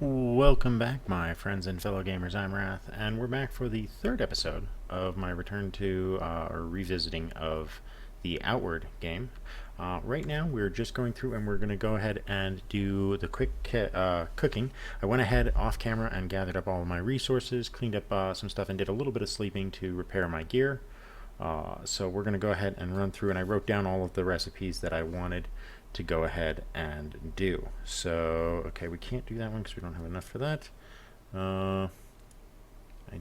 Welcome back, my friends and fellow gamers. I'm Wrath, and we're back for the third episode of my return to or revisiting of the Outward game. Right now, we're just going through, and we're going to go ahead and do the quick cooking. I went ahead off camera and gathered up all of my resources, cleaned up some stuff, and did a little bit of sleeping to repair my gear. So we're going to go ahead and run through, and I wrote down all of the recipes that I wanted to go ahead and do. So, okay, we can't do that one because we don't have enough for that. I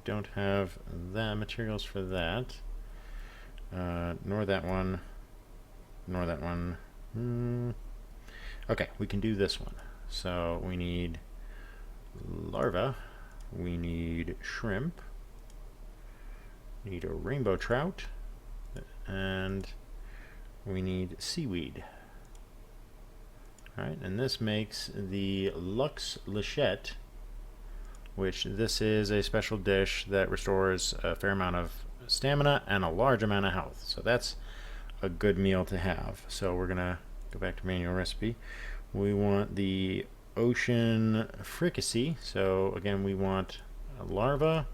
don't have the materials for that. Nor that one. Nor that one. Okay, we can do this one. So we need larva. We need shrimp. We need a rainbow trout. And we need seaweed. Alright, and this makes the Lux Lichette, which this is a special dish that restores a fair amount of stamina and a large amount of health. So that's a good meal to have. So we're going to go back to manual recipe. We want the ocean fricassee. So again, we want a larva.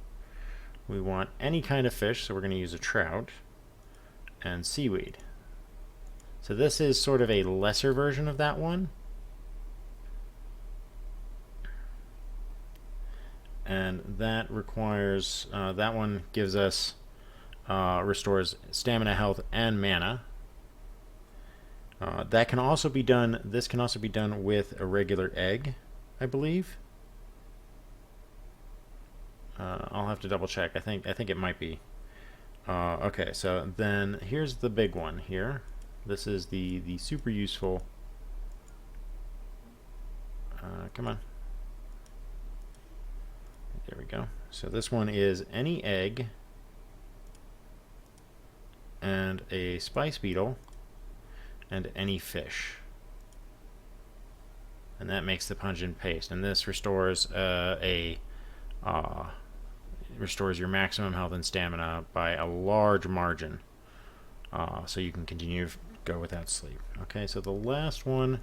We want any kind of fish, so we're going to use a trout, and seaweed. So this is sort of a lesser version of that one. And that requires, that one gives us, restores stamina, health, and mana. That can also be done, this can also be done with a regular egg, I believe. I'll have to double check. I think it might be. Okay, so then here's the big one here. This is the super useful. Come on. There we go. So this one is any egg and a spice beetle and any fish. And that makes the pungent paste. And this restores restores your maximum health and stamina by a large margin. So you can continue to go without sleep. Okay, so the last one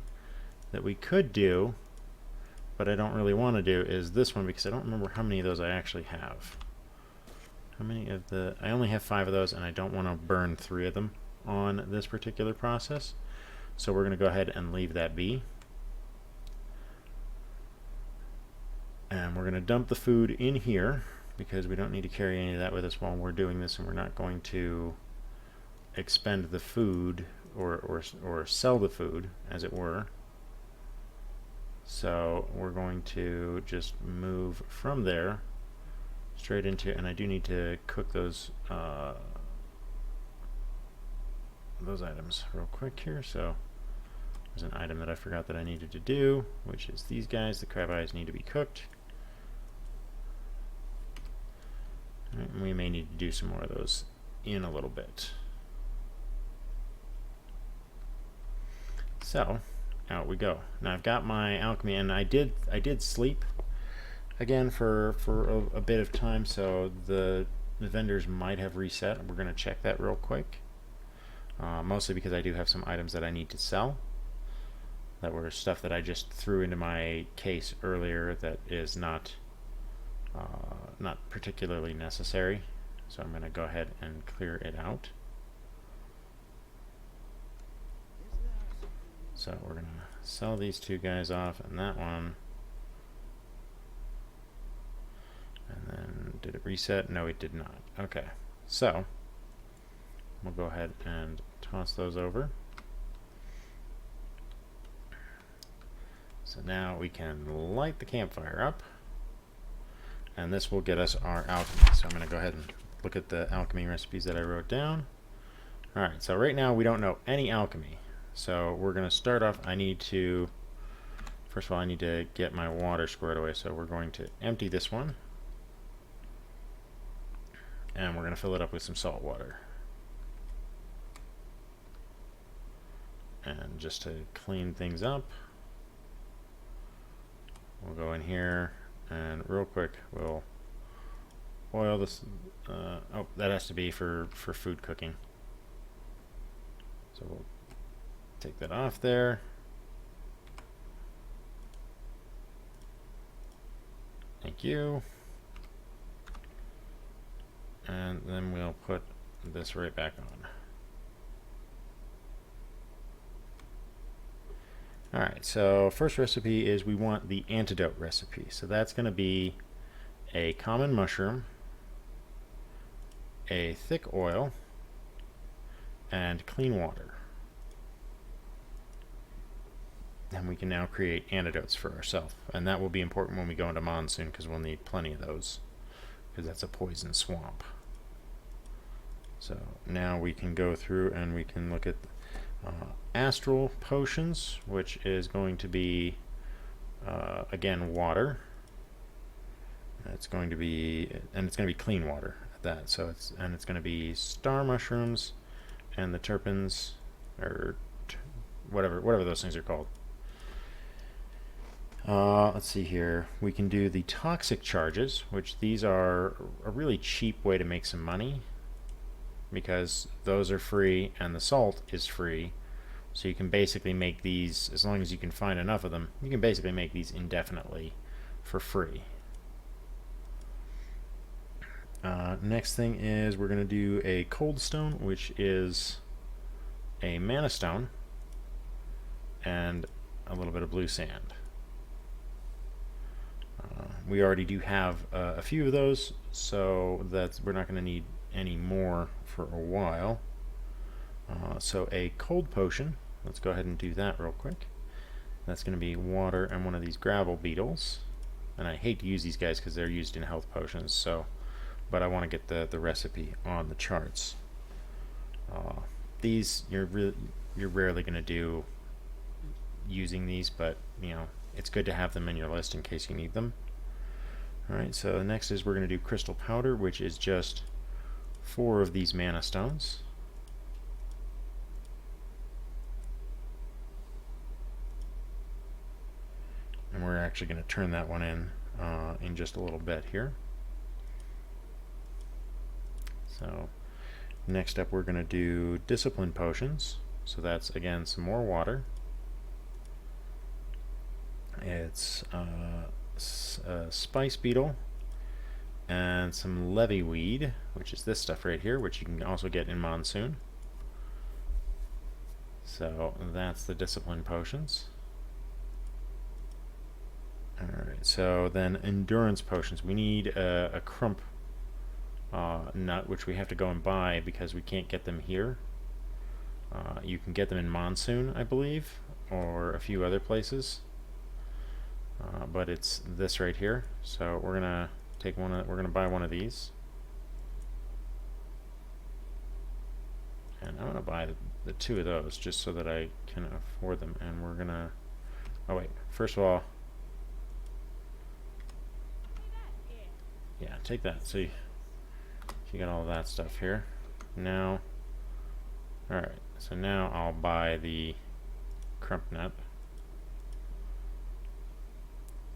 that we could do, but I don't really want to do, is this one because I don't remember how many of those I actually have. How many of the... I only have 5 of those, and I don't want to burn 3 of them on this particular process. So we're going to go ahead and leave that be. And we're going to dump the food in here because we don't need to carry any of that with us while we're doing this, and we're not going to expend the food or sell the food, as it were. So we're going to just move from there straight into, and I do need to cook those items real quick here. So there's an item that I forgot that I needed to do, which is these guys. The crab eyes need to be cooked. And we may need to do some more of those in a little bit. So out we go. Now I've got my alchemy, and I did sleep again for a bit of time, so the vendors might have reset. We're going to check that real quick. Mostly because I do have some items that I need to sell that were stuff that I just threw into my case earlier that is not particularly necessary. So I'm going to go ahead and clear it out. So we're going to sell these 2 guys off and that one. And then, did it reset? No, it did not. Okay, so we'll go ahead and toss those over. So now we can light the campfire up. And this will get us our alchemy. So I'm going to go ahead and look at the alchemy recipes that I wrote down. Alright, so right now we don't know any alchemy. So we're going to start off, first of all I need to get my water squared away, so we're going to empty this one. And we're going to fill it up with some salt water. And just to clean things up, we'll go in here and real quick we'll oil this. Oh, that has to be for food cooking. So we'll take that off there. Thank you. And then we'll put this right back on. Alright, so first recipe is we want the antidote recipe. So that's going to be a common mushroom, a thick oil, and clean water. And we can now create antidotes for ourselves. And that will be important when we go into monsoon because we'll need plenty of those because that's a poison swamp. So now we can go through and we can look at astral potions, which is going to be again water. It's going to be clean water at that. So it's going to be star mushrooms and the terpenes, or whatever those things are called. Let's see here. We can do the toxic charges, which these are a really cheap way to make some money because those are free and the salt is free. So you can basically make these, as long as you can find enough of them, you can basically make these indefinitely for free. Next thing is we're going to do a cold stone, which is a mana stone and a little bit of blue sand. We already do have a few of those, so we're not going to need any more for a while. So a cold potion, let's go ahead and do that real quick. That's going to be water and one of these gravel beetles. And I hate to use these guys because they're used in health potions, but I want to get the recipe on the charts. These you're rarely going to do using these, but it's good to have them in your list in case you need them. Alright, so next is we're going to do crystal powder, which is just 4 of these mana stones. And we're actually going to turn that one in just a little bit here. So next up we're going to do discipline potions. So that's again some more water. It's a spice beetle and some levy weed, which is this stuff right here, which you can also get in monsoon. So that's the discipline potions. Alright, so then endurance potions. We need a crump nut, which we have to go and buy because we can't get them here. You can get them in monsoon, I believe, or a few other places. But it's this right here. So we're gonna take we're gonna buy one of these, and I'm gonna buy the 2 of those just so that I can afford them. And we're gonna. Oh wait, first of all, yeah, take that. See, you got all of that stuff here. Now, all right. So now I'll buy the crump nut.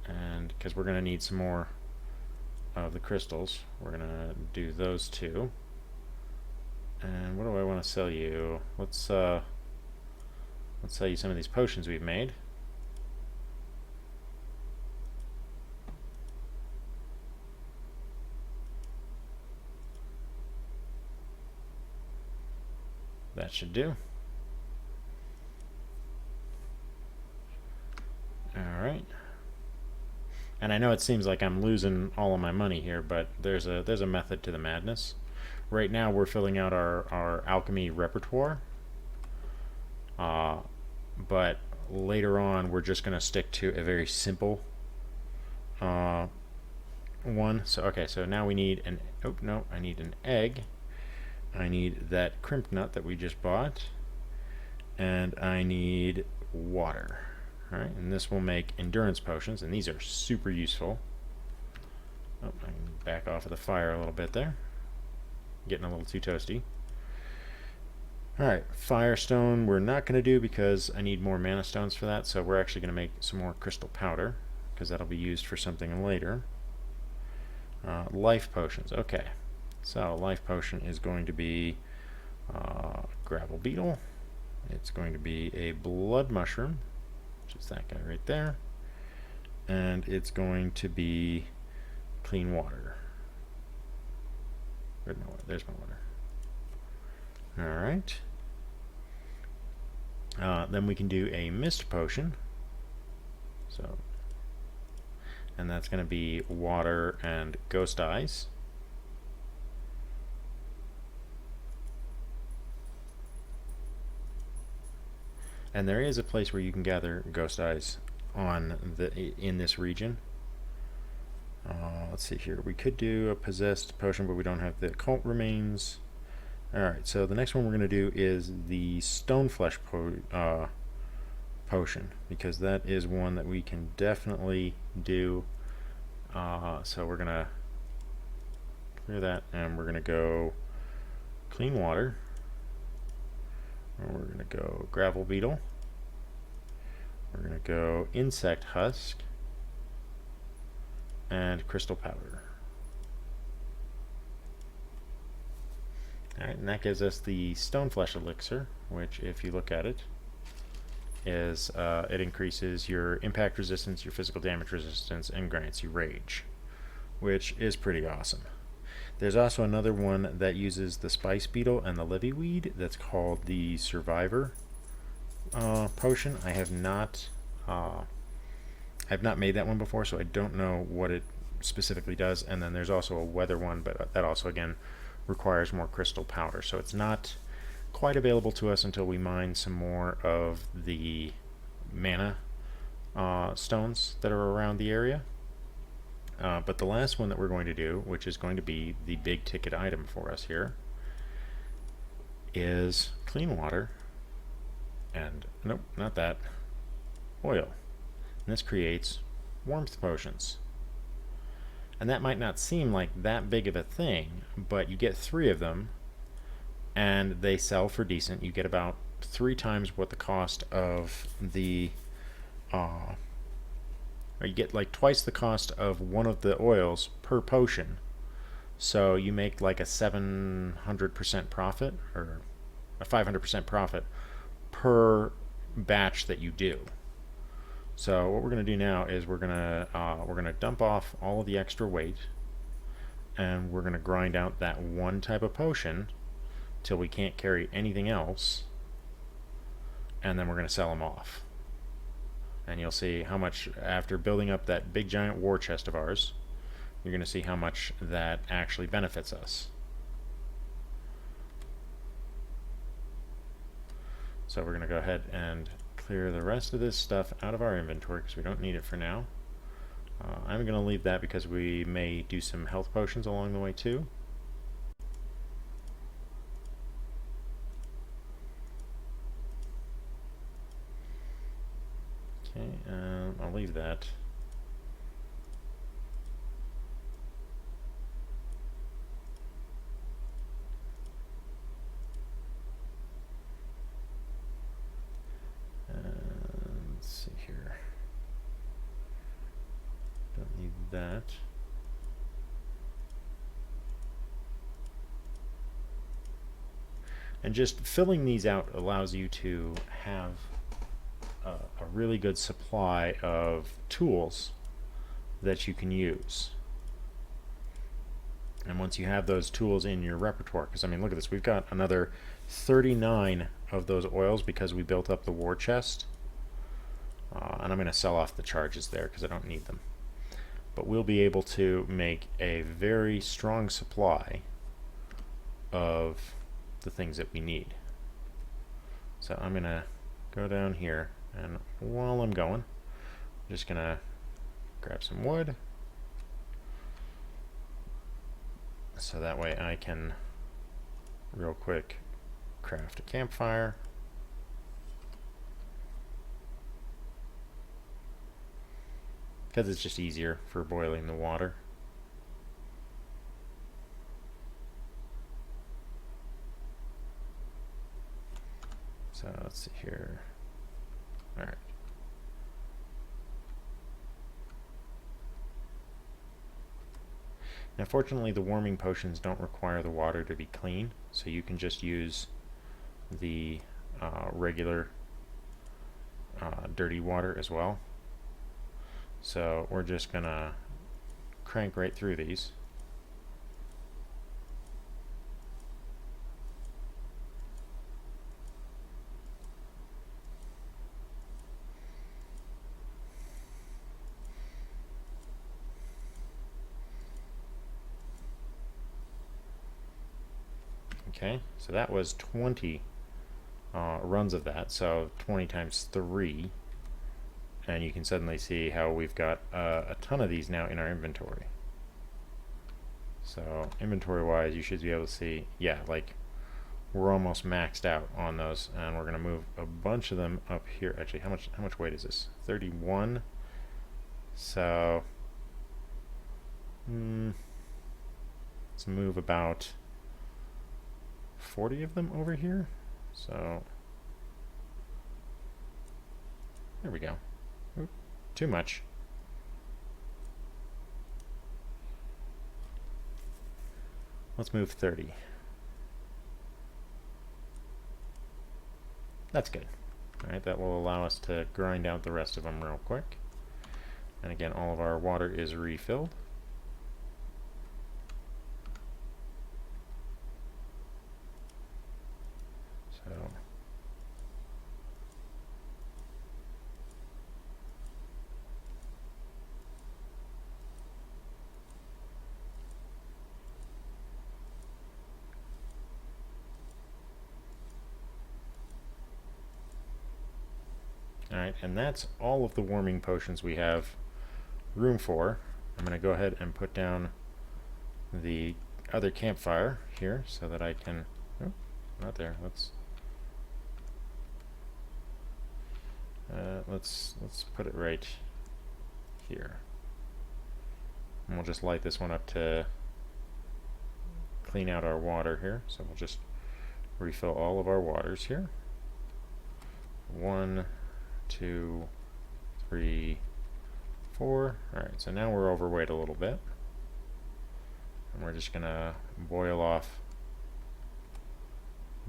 And because we're going to need some more of the crystals, we're going to do those 2. And what do I want to sell you? Let's sell you some of these potions we've made. That should do. All right. And I know it seems like I'm losing all of my money here, but there's a method to the madness. Right now we're filling out our alchemy repertoire, but later on we're just going to stick to a very simple one. So okay, so now we need I need an egg. I need that crimp nut that we just bought, and I need water. Alright, and this will make endurance potions, and these are super useful. Oh, I can back off of the fire a little bit there. Getting a little too toasty. Alright, firestone we're not going to do because I need more mana stones for that, so we're actually going to make some more crystal powder, because that'll be used for something later. Life potions, okay. So, life potion is going to be gravel beetle. It's going to be a blood mushroom, which is that guy right there, and it's going to be clean water. Where's my water? There's my water. Alright. Then we can do a mist potion. So, and that's going to be water and ghost eyes. And there is a place where you can gather ghost eyes in this region. Let's see here. We could do a possessed potion, but we don't have the occult remains. Alright, so the next one we're going to do is the stone flesh potion, because that is one that we can definitely do. So we're going to clear that, and we're going to go clean water. And we're going to go gravel beetle. We're going to go insect husk and crystal powder. Alright, and that gives us the stone flesh elixir, which, if you look at it, is it increases your impact resistance, your physical damage resistance, and grants you rage, which is pretty awesome. There's also another one that uses the spice beetle and the livyweed that's called the survivor potion. I have not made that one before, so I don't know what it specifically does. And then there's also a weather one, but that also again requires more crystal powder, so it's not quite available to us until we mine some more of the mana stones that are around the area. But the last one that we're going to do, which is going to be the big ticket item for us here, is clean water and, nope, not that, oil. And this creates warmth potions. And that might not seem like that big of a thing, but you get 3 of them, and they sell for decent. You get about 3 times what the cost of the, or you get like twice the cost of one of the oils per potion. So you make like a 700% profit, or a 500% profit per batch that you do. So what we're going to do now is we're going to dump off all of the extra weight, and we're going to grind out that one type of potion till we can't carry anything else, and then we're going to sell them off. And you'll see how much, after building up that big giant war chest of ours, you're going to see how much that actually benefits us. So we're going to go ahead and clear the rest of this stuff out of our inventory because we don't need it for now. I'm going to leave that because we may do some health potions along the way too. Okay, I'll leave that. Let's see here. Don't need that. And just filling these out allows you to have a really good supply of tools that you can use. And once you have those tools in your repertoire, because I mean, look at this, we've got another 39 of those oils because we built up the war chest. And I'm going to sell off the charges there because I don't need them. But we'll be able to make a very strong supply of the things that we need. So I'm going to go down here, and while I'm going, I'm just going to grab some wood. So that way I can real quick craft a campfire. Because it's just easier for boiling the water. So let's see here. Alright. Now fortunately the warming potions don't require the water to be clean, so you can just use the regular dirty water as well. So we're just gonna crank right through these. Okay, so that was 20 runs of that, so 20 times 3, and you can suddenly see how we've got a ton of these now in our inventory. So inventory wise, you should be able to see, yeah, like we're almost maxed out on those, and we're going to move a bunch of them up here. Actually, how much weight is this? 31. So let's move about 40 of them over here. So there we go. Oop, too much. Let's move 30. That's good. Alright, that will allow us to grind out the rest of them real quick. And again, all of our water is refilled. So alright, and that's all of the warming potions we have room for. I'm going to go ahead and put down the other campfire here so that I can, oh, not there, let's put it right here. And we'll just light this one up to clean out our water here. So we'll just refill all of our waters here. 1, 2, 3, 4. Alright, so now we're overweight a little bit. And we're just gonna boil off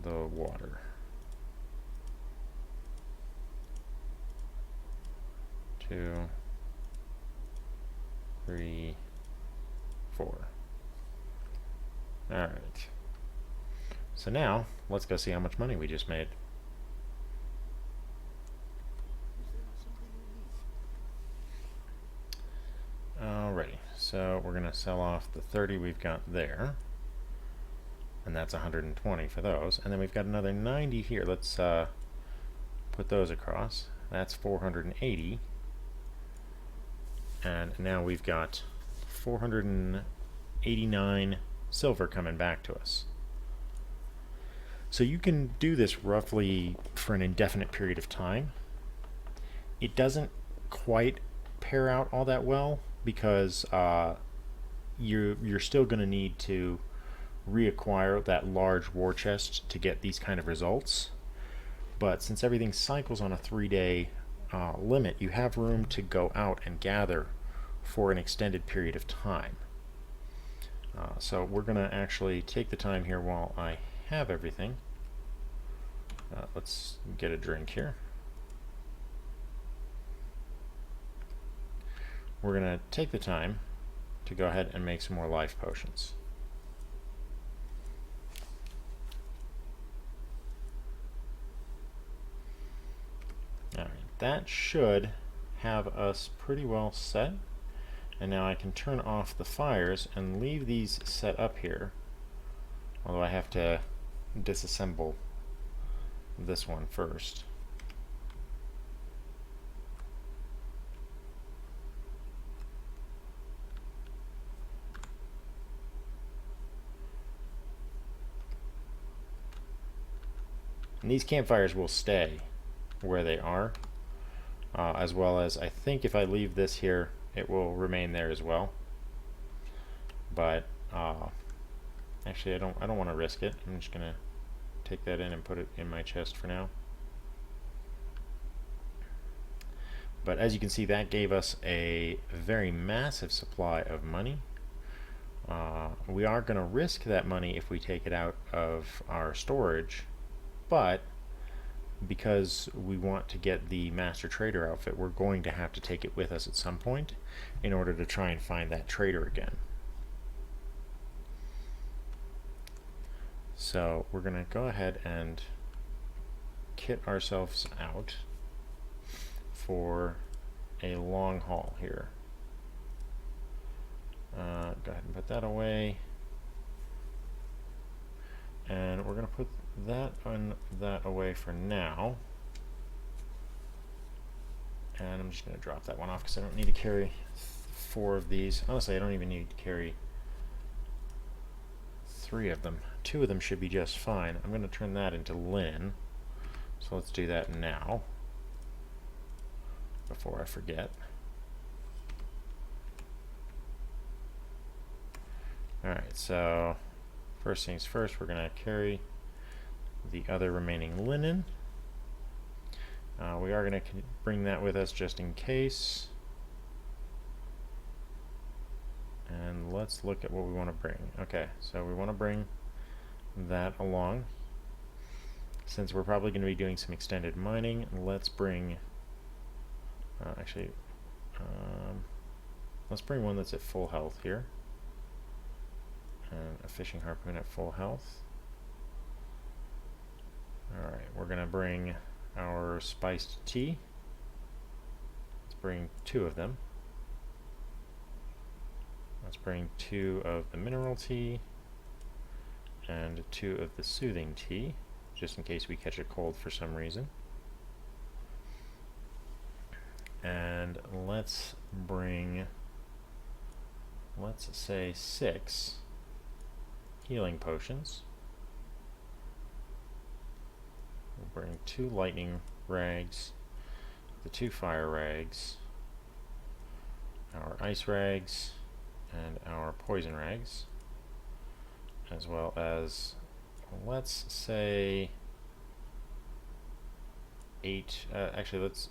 the water. 2, 3, 4. Alright. So now, let's go see how much money we just made. Alrighty, so we're going to sell off the 30 we've got there. And that's 120 for those. And then we've got another 90 here. Let's put those across. That's 480. And now we've got 489 silver coming back to us. So you can do this roughly for an indefinite period of time. It doesn't quite pair out all that well because you're still going to need to reacquire that large war chest to get these kind of results. But since everything cycles on a 3-day limit, you have room to go out and gather for an extended period of time. So we're going to actually take the time here while I have everything. Let's get a drink here. We're going to take the time to go ahead and make some more life potions. Alright, that should have us pretty well set. And now I can turn off the fires and leave these set up here. Although I have to disassemble this one first. And these campfires will stay where they are, as well as I think if I leave this here, it will remain there as well. But actually, I don't want to risk it. I'm just gonna take that in and put it in my chest for now. But as you can see, that gave us a very massive supply of money. We are going to risk that money if we take it out of our storage, but because we want to get the Master Trader outfit, we're going to have to take it with us at some point in order to try and find that trader again. So we're going to go ahead and kit ourselves out for a long haul here. Go ahead and put that away. And we're going to put that away for now. And I'm just going to drop that one off because I don't need to carry 4 of these. Honestly, I don't even need to carry 3 of them. 2 of them should be just fine. I'm going to turn that into linen. So let's do that now before I forget. Alright, so first things first, we're going to carry the other remaining linen. We are going to bring that with us just in case. And let's look at what we want to bring. Okay, so we want to bring that along. Since we're probably going to be doing some extended mining, let's bring let's bring one that's at full health here. And a fishing harpoon at full health. Alright, we're going to bring our spiced tea. Let's bring 2 of them. Let's bring 2 of the mineral tea and 2 of the soothing tea, just in case we catch a cold for some reason. And let's bring, let's say 6 healing potions. We'll bring 2 lightning rags, the 2 fire rags, our ice rags, and our poison rags, as well as, let's say 8, actually let's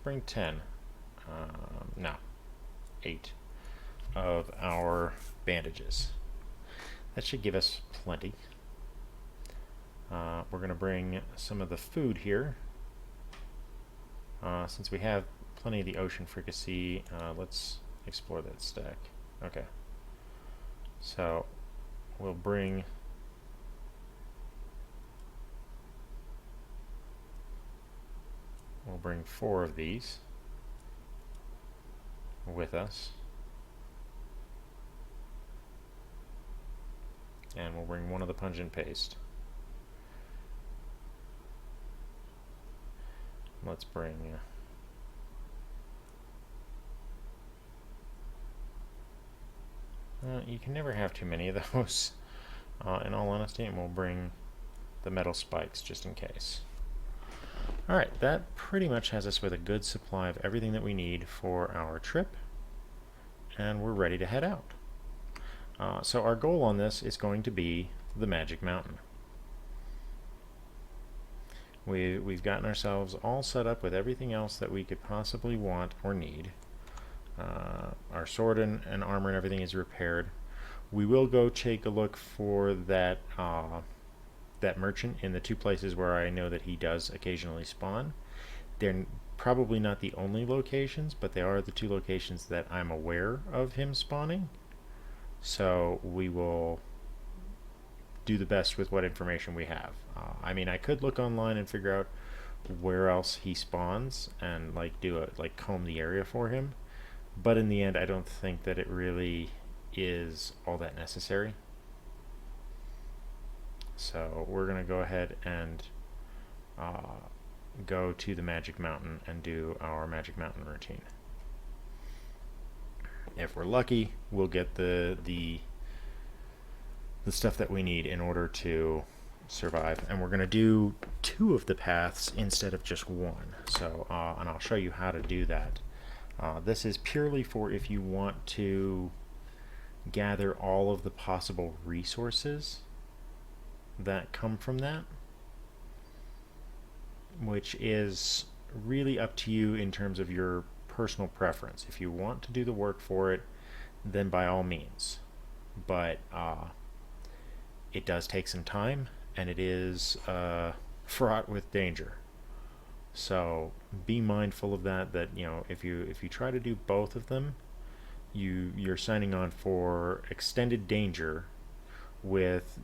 bring 10, no, 8 of our bandages. That should give us plenty. We're going to bring some of the food here. Since we have plenty of the ocean fricassee, let's explore that stack. Okay. So we'll bring We'll bring 4 of these with us. And we'll bring 1 of the pungent paste. Let's bring you can never have too many of those, in all honesty, and we'll bring the metal spikes just in case. Alright, that pretty much has us with a good supply of everything that we need for our trip, and we're ready to head out. So our goal on this is going to be the Magic Mountain. We've gotten ourselves all set up with everything else that we could possibly want or need. Our sword and armor and everything is repaired. We will go take a look for that that merchant in the 2 places where I know that he does occasionally spawn. They're probably not the only locations, but they are the 2 locations that I'm aware of him spawning. So we will do the best with what information we have. I mean, I could look online and figure out where else he spawns and comb the area for him, but in the end I don't think that it really is all that necessary. So we're gonna go ahead and go to the Magic Mountain and do our Magic Mountain routine. If we're lucky, we'll get the stuff that we need in order to survive, and we're going to do 2 of the paths instead of just 1. So and I'll show you how to do that. This is purely for if you want to gather all of the possible resources that come from that, which is really up to you in terms of your personal preference. If you want to do the work for it, then by all means, but it does take some time, and it is fraught with danger. So be mindful of that. That if you try to do both of them, you're signing on for extended danger with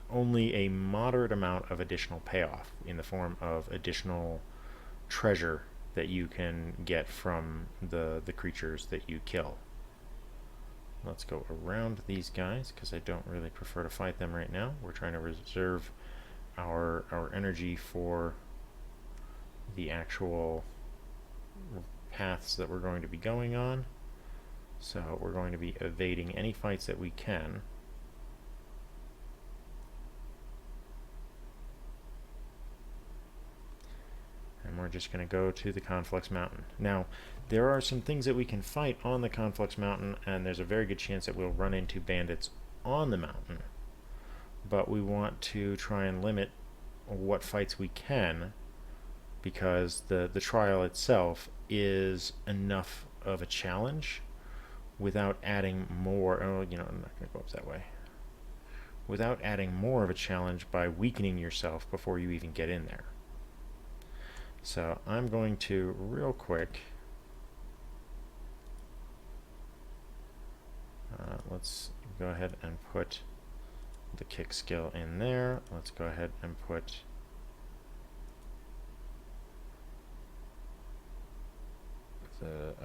only a moderate amount of additional payoff in the form of additional treasure that you can get from the creatures that you kill. Let's go around these guys because I don't really prefer to fight them right now. We're trying to reserve our energy for the actual paths that we're going to be going on. So we're going to be evading any fights that we can. And we're just going to go to the Conflux Mountain. Now, there are some things that we can fight on the Conflux Mountain, and there's a very good chance that we'll run into bandits on the mountain. But we want to try and limit what fights we can, because the trial itself is enough of a challenge without adding more. Oh, I'm not going to go up that way. Without adding more of a challenge by weakening yourself before you even get in there. So I'm going to, real quick, let's go ahead and put the kick skill in there. Let's go ahead and put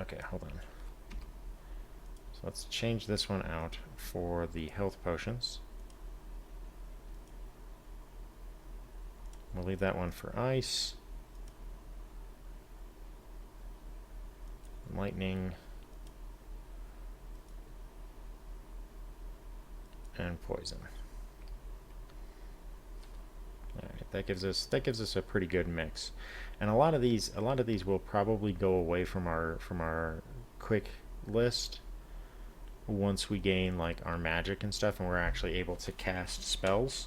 okay, hold on. So let's change this one out for the health potions. We'll leave that one for ice, lightning, and poison. All right, that gives us a pretty good mix, and a lot of these will probably go away from our quick list once we gain like our magic and stuff, and we're actually able to cast spells.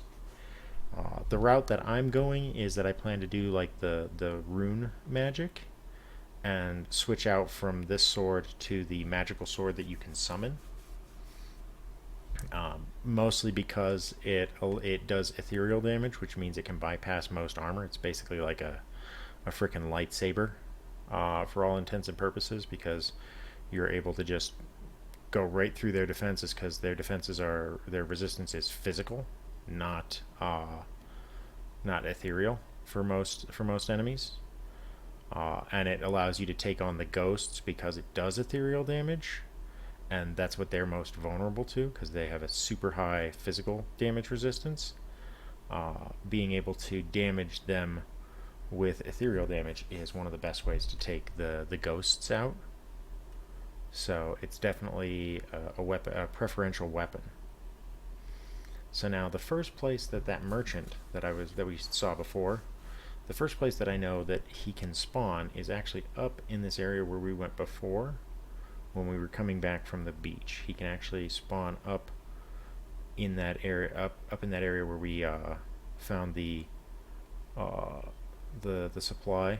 The route that I'm going is that I plan to do like the rune magic, and switch out from this sword to the magical sword that you can summon. Mostly because it does ethereal damage, which means it can bypass most armor. It's basically like a freaking lightsaber for all intents and purposes, because you're able to just go right through their defenses, because their resistance is physical, not ethereal for most enemies. And it allows you to take on the ghosts because it does ethereal damage, and that's what they're most vulnerable to, because they have a super high physical damage resistance. Being able to damage them with ethereal damage is one of the best ways to take the ghosts out. So it's definitely a preferential weapon. So now the first place that merchant that we saw before, the first place that I know that he can spawn is actually up in this area where we went before when we were coming back from the beach. He can actually spawn up in that area, up in that area where we found the supply.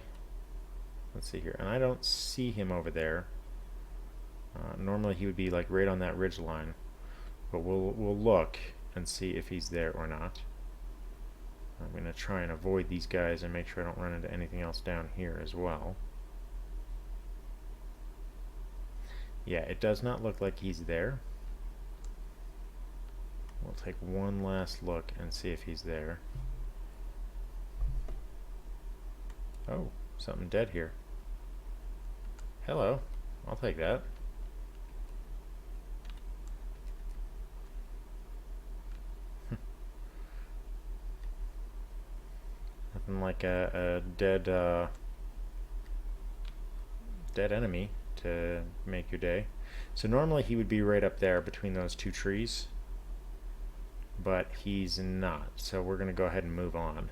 Let's see here, and I don't see him over there. Normally he would be like right on that ridge line, but we'll look and see if he's there or not. I'm going to try and avoid these guys and make sure I don't run into anything else down here as well. Yeah, it does not look like he's there. We'll take one last look and see if he's there. Oh, something dead here. Hello, I'll take that. Nothing like a dead enemy to make your day. So normally he would be right up there between those two trees, but he's not. So we're going to go ahead and move on.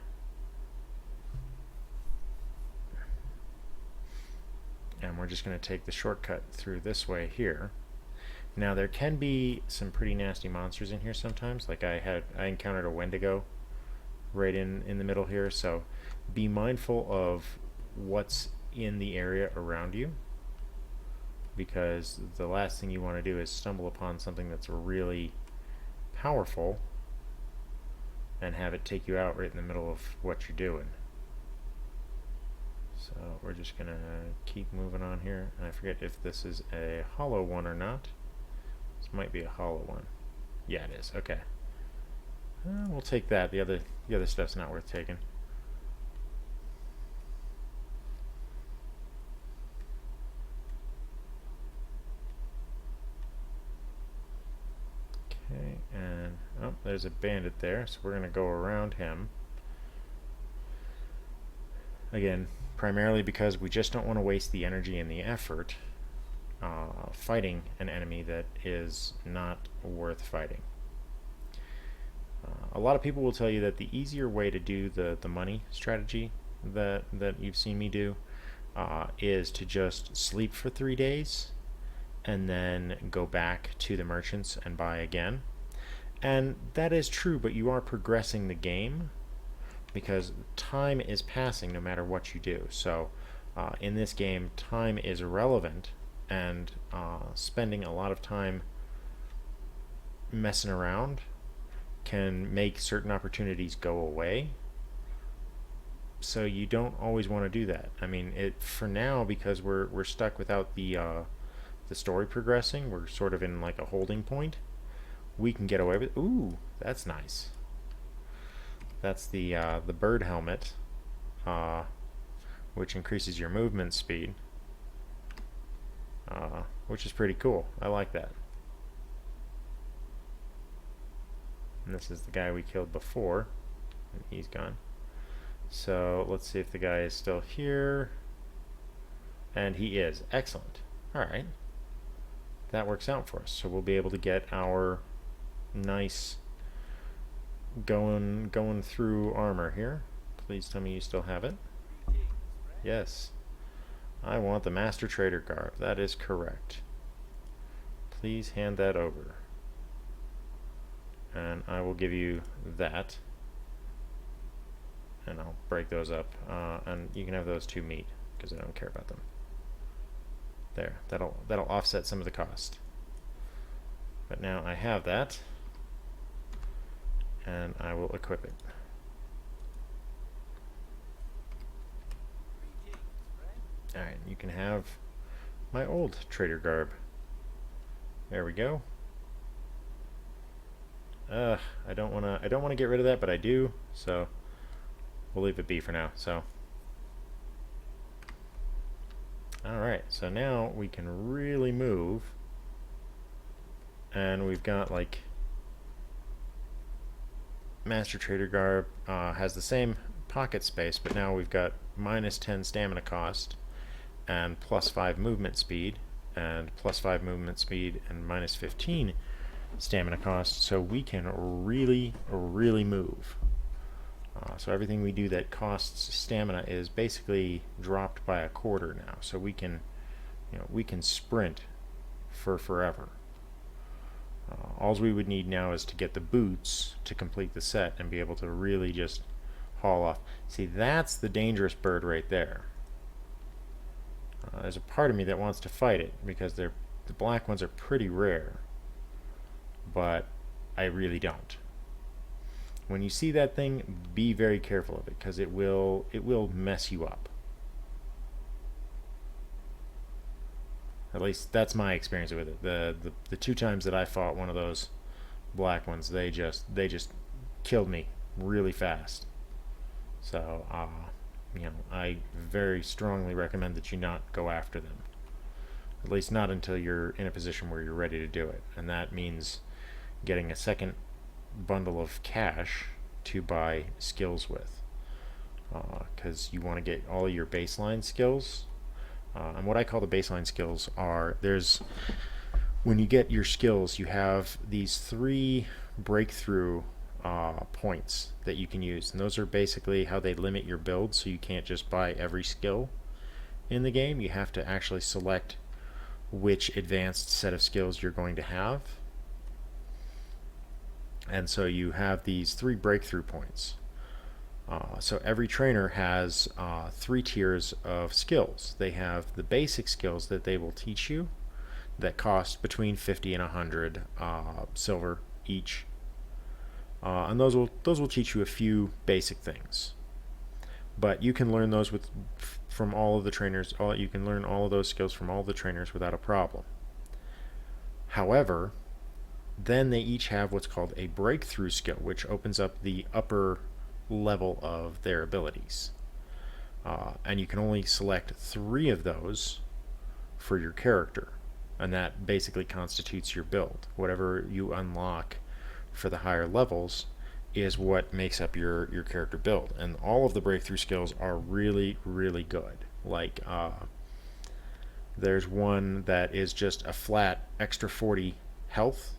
And we're just going to take the shortcut through this way here. Now there can be some pretty nasty monsters in here sometimes. Like I encountered a Wendigo right in the middle here, so be mindful of what's in the area around you, because the last thing you want to do is stumble upon something that's really powerful and have it take you out right in the middle of what you're doing. So we're just gonna keep moving on here, and I forget if this is a hollow one or not. This might be a hollow one. Yeah, it is. Okay. We'll take that. The other stuff's not worth taking. Okay, and oh, there's a bandit there, so we're gonna go around him. Again, primarily because we just don't want to waste the energy and the effort fighting an enemy that is not worth fighting. A lot of people will tell you that the easier way to do the money strategy that you've seen me do is to just sleep for 3 days and then go back to the merchants and buy again. And that is true, but you are progressing the game because time is passing no matter what you do. So in this game, time is relevant, and spending a lot of time messing around can make certain opportunities go away. So you don't always want to do that. I mean, for now, because we're stuck without the story progressing, we're sort of in like a holding point. We can get away with. Ooh, that's nice. That's the bird helmet, which increases your movement speed, which is pretty cool. I like that. And this is the guy we killed before, and he's gone. So let's see if the guy is still here, and he is. Excellent. All right, that works out for us. So we'll be able to get our nice going through armor here. Please tell me you still have it. Yes. I want the Master Trader garb. That is correct. Please hand that over. And I will give you that. And I'll break those up. And you can have those two meat, because I don't care about them. There. That'll offset some of the cost. But now I have that, and I will equip it. Alright, you can have my old trader garb. There we go. I don't wanna get rid of that, but I do, so we'll leave it be for now. So alright, so now we can really move, and we've got like Master Trader garb has the same pocket space, but now we've got -10 stamina cost and +5 movement speed, and +5 movement speed and -15 stamina cost, so we can really move. So everything we do that costs stamina is basically dropped by a quarter now, so we can sprint for forever. All we would need now is to get the boots to complete the set and be able to really just haul off. See, that's the dangerous bird right there. There's a part of me that wants to fight it because the black ones are pretty rare, but I really don't. When you see that thing, be very careful of it, because it will mess you up. At least that's my experience with it. The 2 times that I fought one of those black ones, they just killed me really fast. So I very strongly recommend that you not go after them. At least not until you're in a position where you're ready to do it, and that means getting a second bundle of cash to buy skills with, because you want to get all your baseline skills. And what I call the baseline skills are, when you get your skills, you have these 3 breakthrough points that you can use, and those are basically how they limit your build, so you can't just buy every skill in the game. You have to actually select which advanced set of skills you're going to have, and so you have these 3 breakthrough points. So every trainer has 3 tiers of skills. They have the basic skills that they will teach you that cost between 50 and 100 silver each, and those will teach you a few basic things. But you can learn those from all of the trainers. You can learn all of those skills from all the trainers without a problem. However, then they each have what's called a breakthrough skill, which opens up the upper level of their abilities. And you can only select 3 of those for your character, and that basically constitutes your build. Whatever you unlock for the higher levels is what makes up your character build, and all of the breakthrough skills are really, really good. Like there's one that is just a flat extra 40 health.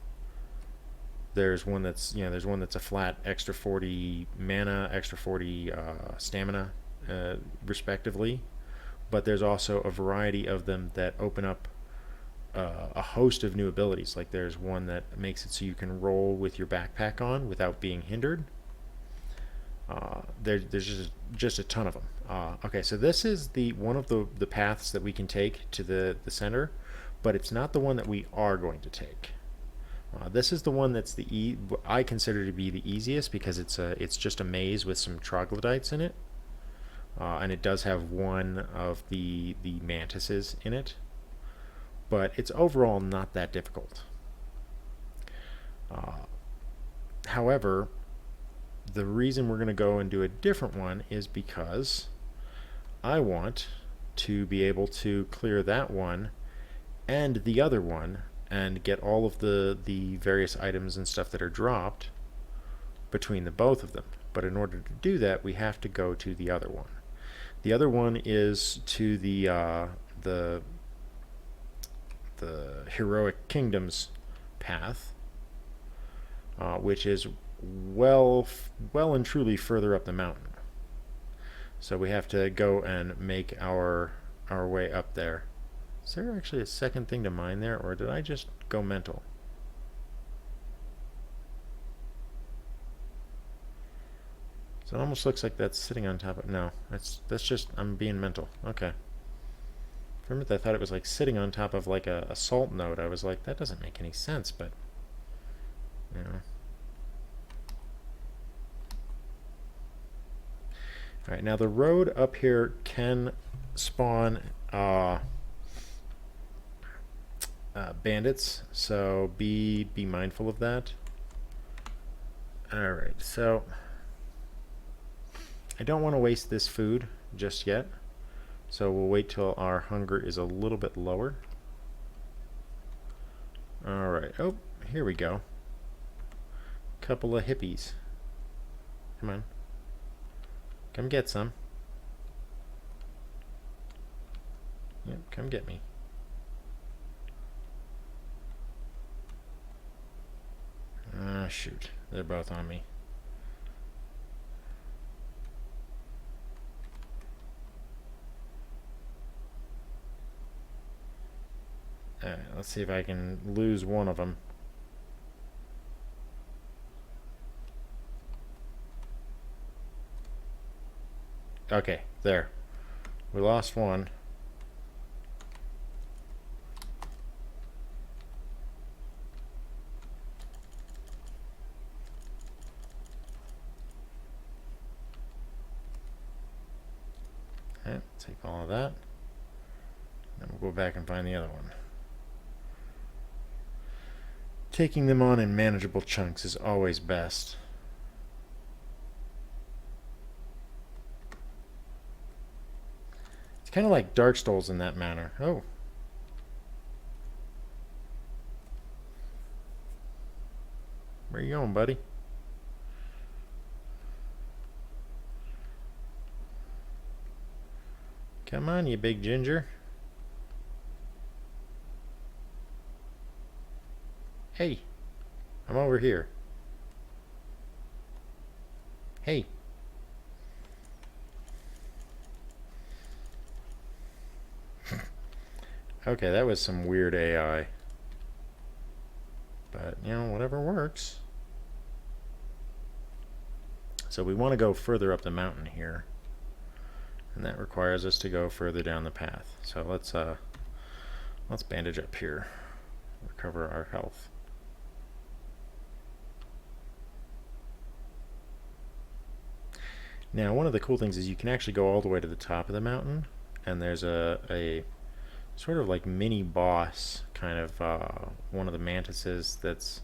There's one that's a flat extra 40 mana, extra 40 stamina, respectively. But there's also a variety of them that open up a host of new abilities. Like there's one that makes it so you can roll with your backpack on without being hindered. There's just a ton of them. Okay, so this is one of the paths that we can take to the center, but it's not the one that we are going to take. This is the one that's I consider to be the easiest, because it's just a maze with some troglodytes in it, and it does have one of the mantises in it, but it's overall not that difficult. However, the reason we're going to go and do a different one is because I want to be able to clear that one and the other one and get all of the various items and stuff that are dropped between the both of them. But in order to do that, we have to go to the other one. The other one is to the Heroic Kingdoms path, which is well and truly further up the mountain. So we have to go and make our way up there. Is there actually a second thing to mine there, or did I just go mental? So it almost looks like that's sitting on top of... No, that's just... I'm being mental. Okay. For a minute I thought it was like sitting on top of like a salt node. I was like, that doesn't make any sense, but... You know. Alright, now the road up here can spawn bandits, so be mindful of that. Alright, so I don't want to waste this food just yet, so we'll wait till our hunger is a little bit lower. Alright, oh, here we go. Couple of hippies. Come on. Come get some. Yep, come get me. Ah, shoot. They're both on me. Alright, let's see if I can lose one of them. Okay, there. We lost one. Alright, take all of that. Then we'll go back and find the other one. Taking them on in manageable chunks is always best. It's kind of like Dark Souls in that manner. Oh. Where you going, buddy? Come on, you big ginger. Hey, I'm over here. Hey. Okay, that was some weird AI. But, you know, whatever works. So we want to go further up the mountain here. And that requires us to go further down the path. So let's bandage up here. Recover our health. Now, one of the cool things is you can actually go all the way to the top of the mountain and there's a sort of like mini boss, kind of one of the mantises that's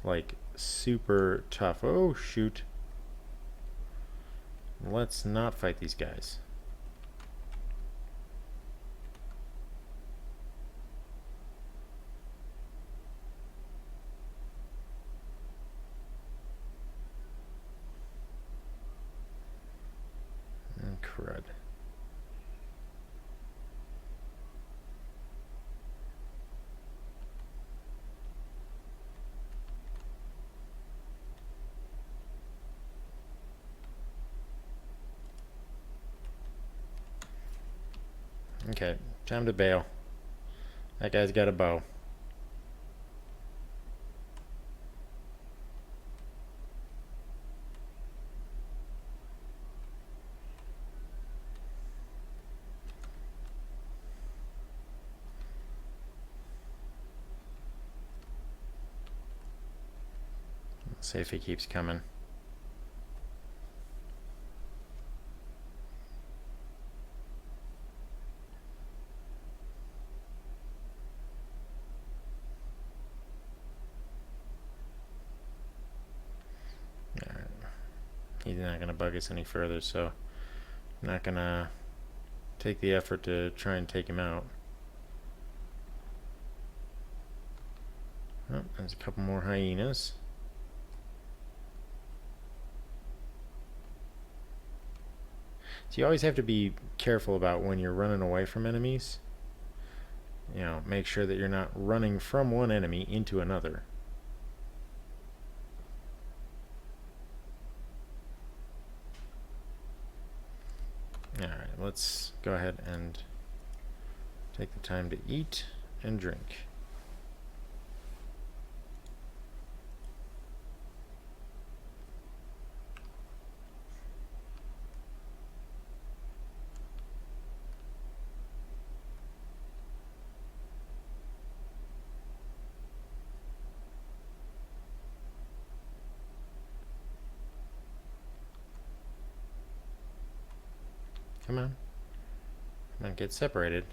like super tough. Oh shoot. Let's not fight these guys. Crud. Okay, time to bail. That guy's got a bow. Let's see if he keeps coming. Alright. He's not going to bug us any further, so I'm not going to take the effort to try and take him out. Oh, there's a couple more hyenas. So you always have to be careful about when you're running away from enemies. You know, make sure that you're not running from one enemy into another. Alright, let's go ahead and take the time to eat and drink. Come on. Come on, get separated.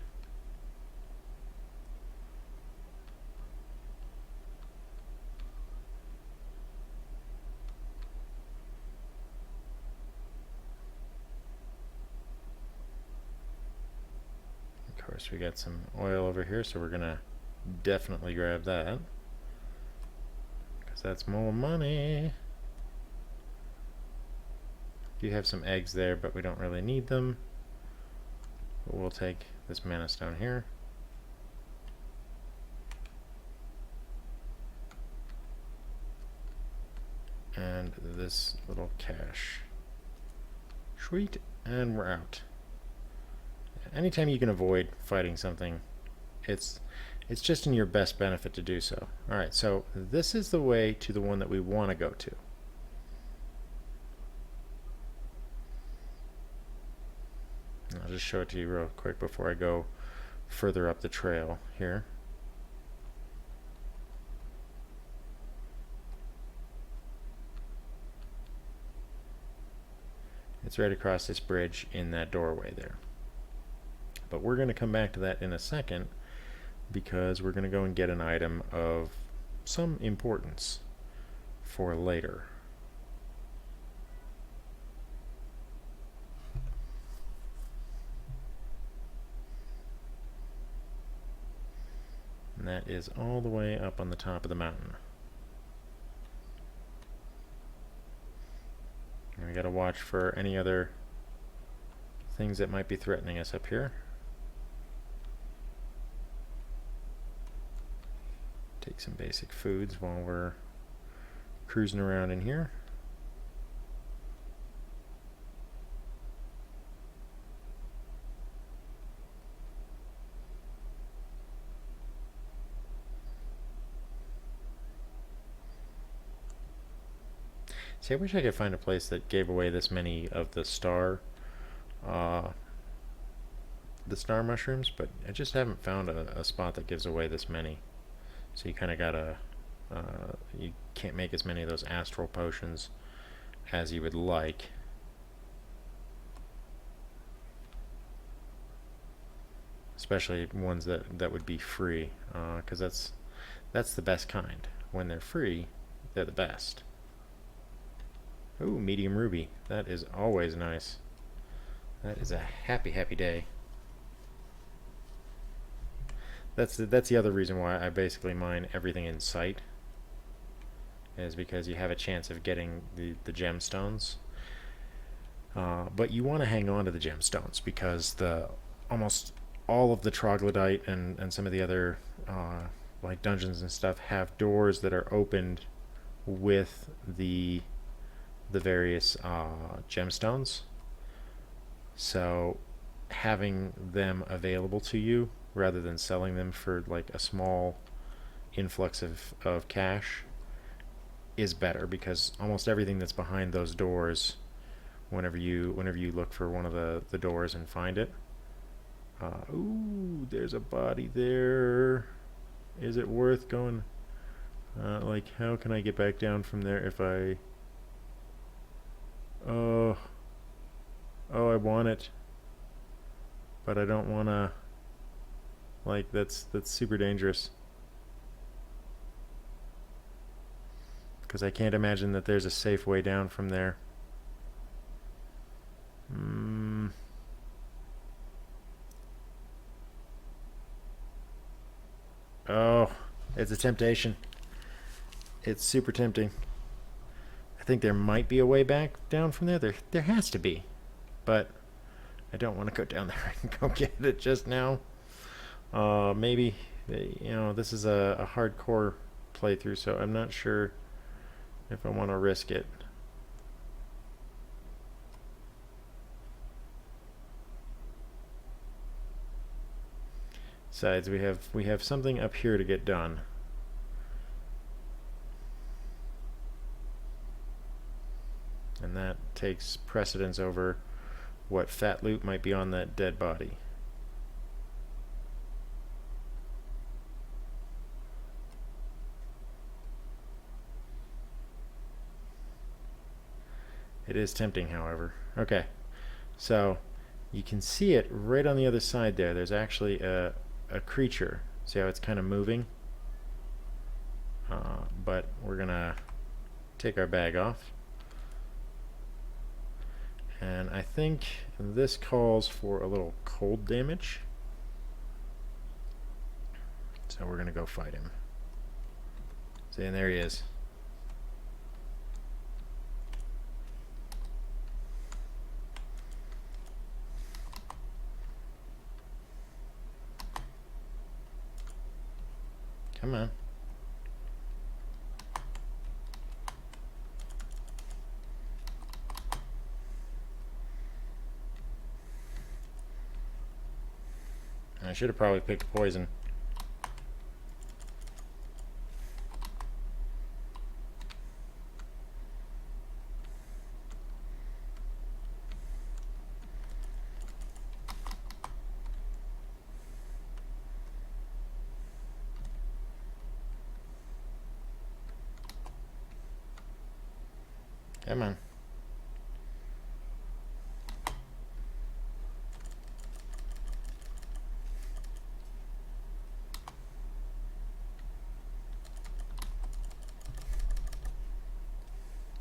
Of course, we got some oil over here, so we're gonna definitely grab that, because that's more money. Do have some eggs there, but we don't really need them. But we'll take this mana stone here. And this little cache. Sweet, and we're out. Anytime you can avoid fighting something, it's just in your best benefit to do so. Alright, so this is the way to the one that we want to go to. I'll just show it to you real quick before I go further up the trail here. It's right across this bridge in that doorway there. But we're going to come back to that in a second, because we're going to go and get an item of some importance for later. And that is all the way up on the top of the mountain. And we gotta watch for any other things that might be threatening us up here. Take some basic foods while we're cruising around in here. See, I wish I could find a place that gave away this many of the star mushrooms, but I just haven't found a spot that gives away this many. So you kind of gotta, you can't make as many of those astral potions as you would like. especially ones that would be free, because that's the best kind. When they're free, they're the best. Ooh, medium ruby. That is always nice. That is a happy, happy day. That's the other reason why I basically mine everything in sight, is because you have a chance of getting the gemstones. But you want to hang on to the gemstones because the almost all of the troglodyte and some of the other like dungeons and stuff have doors that are opened with the various gemstones. So having them available to you rather than selling them for like a small influx of cash is better, because almost everything that's behind those doors, whenever you look for one of the doors and find it, ooh, there's a body there. Is it worth going? Like, how can I get back down from there if I... Oh, I want it, but I don't want to. Like, that's super dangerous, because I can't imagine that there's a safe way down from there. Oh, it's a temptation. It's super tempting. I think there might be a way back down from there. There has to be, but I don't want to go down there and go get it just now. Maybe, this is a hardcore playthrough, so I'm not sure if I want to risk it. Besides, we have something up here to get done. And that takes precedence over what fat loot might be on that dead body. It is tempting, however. Okay, so you can see it right on the other side there. There's actually a creature. See how it's kind of moving? But we're gonna take our bag off. And I think this calls for a little cold damage. So we're gonna go fight him. See, and there he is. Come on. I should have probably picked poison. Come on.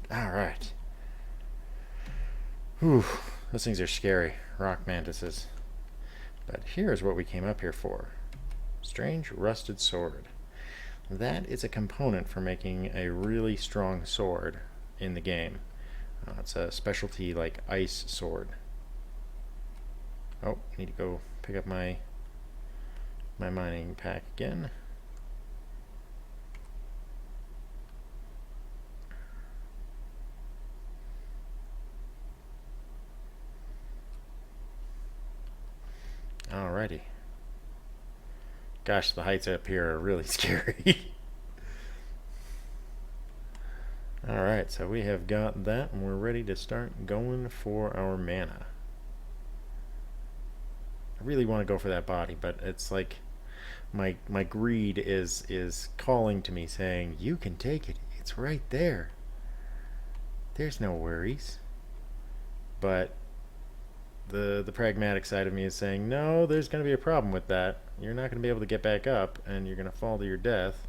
Alright. Whew. Those things are scary. Rock mantises. But here's what we came up here for. Strange rusted sword. That is a component for making a really strong sword in the game. It's a specialty like ice sword. Oh, I need to go pick up my mining pack again. Alrighty. Gosh, the heights up here are really scary. Alright, so we have got that, and we're ready to start going for our mana. I really want to go for that body, but it's like my greed is calling to me, saying, you can take it. It's right there. There's no worries. But the pragmatic side of me is saying, no, there's going to be a problem with that. You're not going to be able to get back up, and you're going to fall to your death.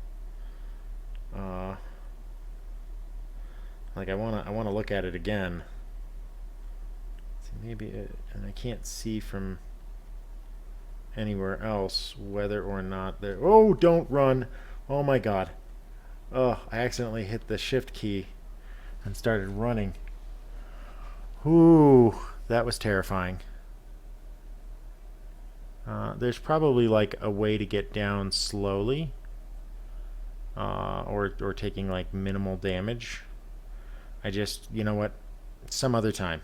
Like I wanna look at it again. See, maybe and I can't see from anywhere else whether or not there. Oh, don't run! Oh my God! Oh, I accidentally hit the shift key and started running. Ooh, that was terrifying. There's probably like a way to get down slowly, or taking like minimal damage. I just, you know what? Some other time.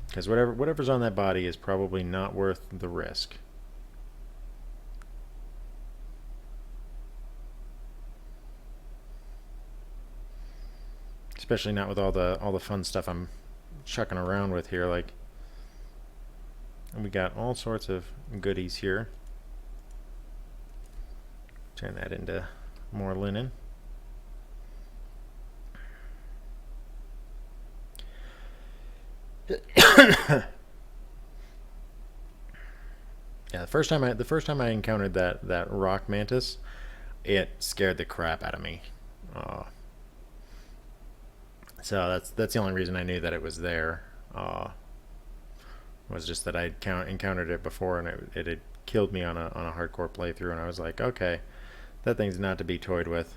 Because whatever's on that body is probably not worth the risk. Especially not with all the fun stuff I'm chucking around with here. Like, we got all sorts of goodies here. Turn that into more linen. Yeah, the first time I encountered that rock mantis, it scared the crap out of me. So that's the only reason I knew that it was there. Was just that I'd encountered it before, and it had killed me on a hardcore playthrough, and I was like, okay, that thing's not to be toyed with.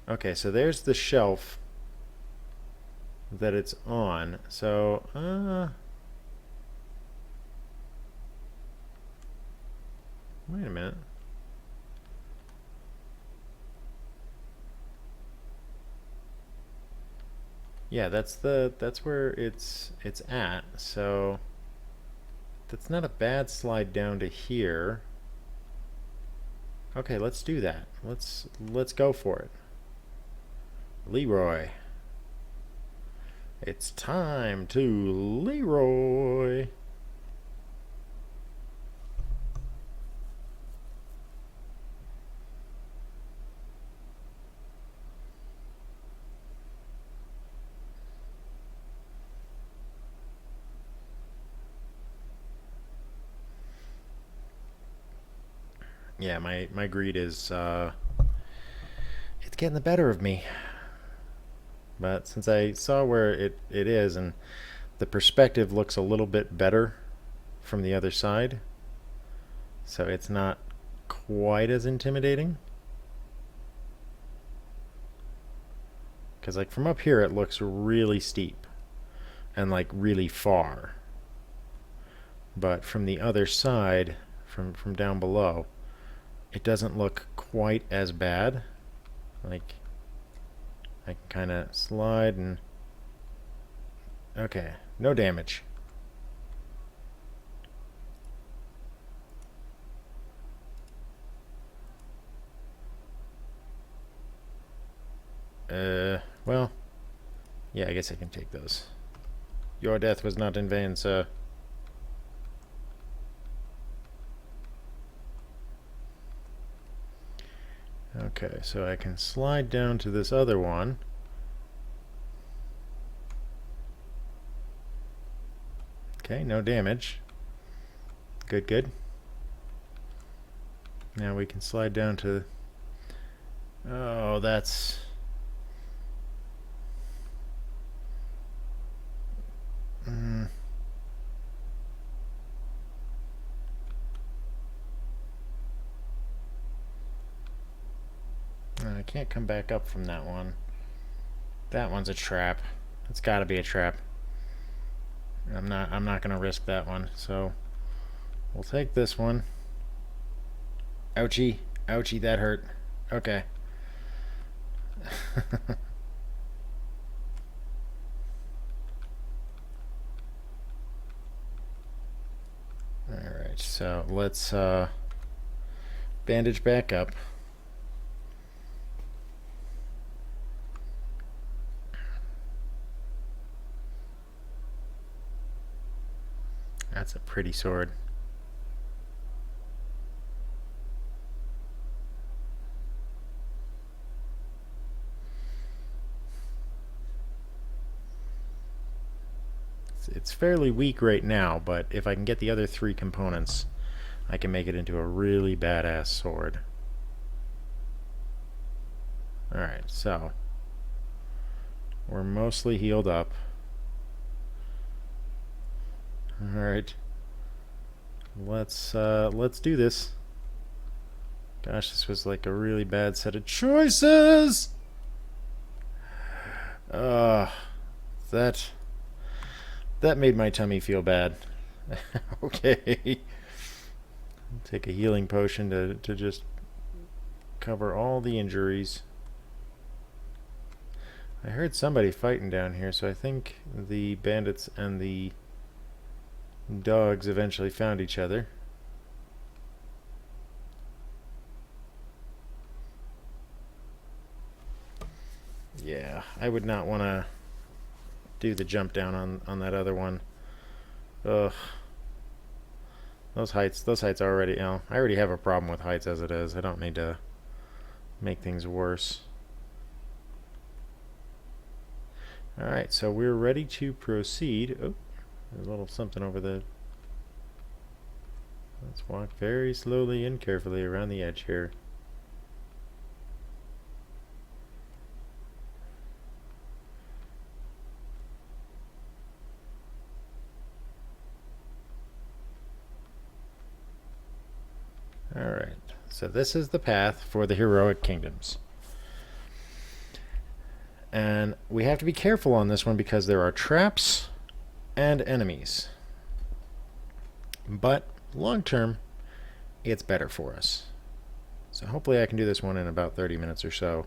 Okay, so there's the shelf that it's on. So, wait a minute. Yeah, that's where it's at. So that's not a bad slide down to here. Okay, let's do that. Let's go for it. Leroy. It's time to Leroy. Yeah, my greed is it's getting the better of me. But since I saw where it is, and the perspective looks a little bit better from the other side, so it's not quite as intimidating. Because like from up here it looks really steep and like really far. But from the other side, from down below, it doesn't look quite as bad. Like, I can kind of slide and... Okay, no damage. Well, yeah, I guess I can take those. Your death was not in vain, sir. Okay, so I can slide down to this other one. Okay, no damage. Good, good. Now we can slide down to... Oh, that's... I can't come back up from that one. That one's a trap. It's got to be a trap. I'm not going to risk that one. So we'll take this one. Ouchie. Ouchie, that hurt. Okay. Alright, so let's bandage back up. That's a pretty sword. It's fairly weak right now, but if I can get the other 3 components, I can make it into a really badass sword. Alright, so we're mostly healed up. Alright. Let's do this. Gosh, this was like a really bad set of choices! That made my tummy feel bad. Okay. Take a healing potion to just cover all the injuries. I heard somebody fighting down here, so I think the bandits and the dogs eventually found each other. Yeah, I would not want to do the jump down on that other one. Ugh. Those heights are already, you know, I already have a problem with heights as it is. I don't need to make things worse. Alright, so we're ready to proceed. Oh, there's a little something over the... Let's walk very slowly and carefully around the edge here. Alright, so this is the path for the heroic kingdoms. And we have to be careful on this one because there are traps and enemies. But long term, it's better for us. So hopefully I can do this one in about 30 minutes or so,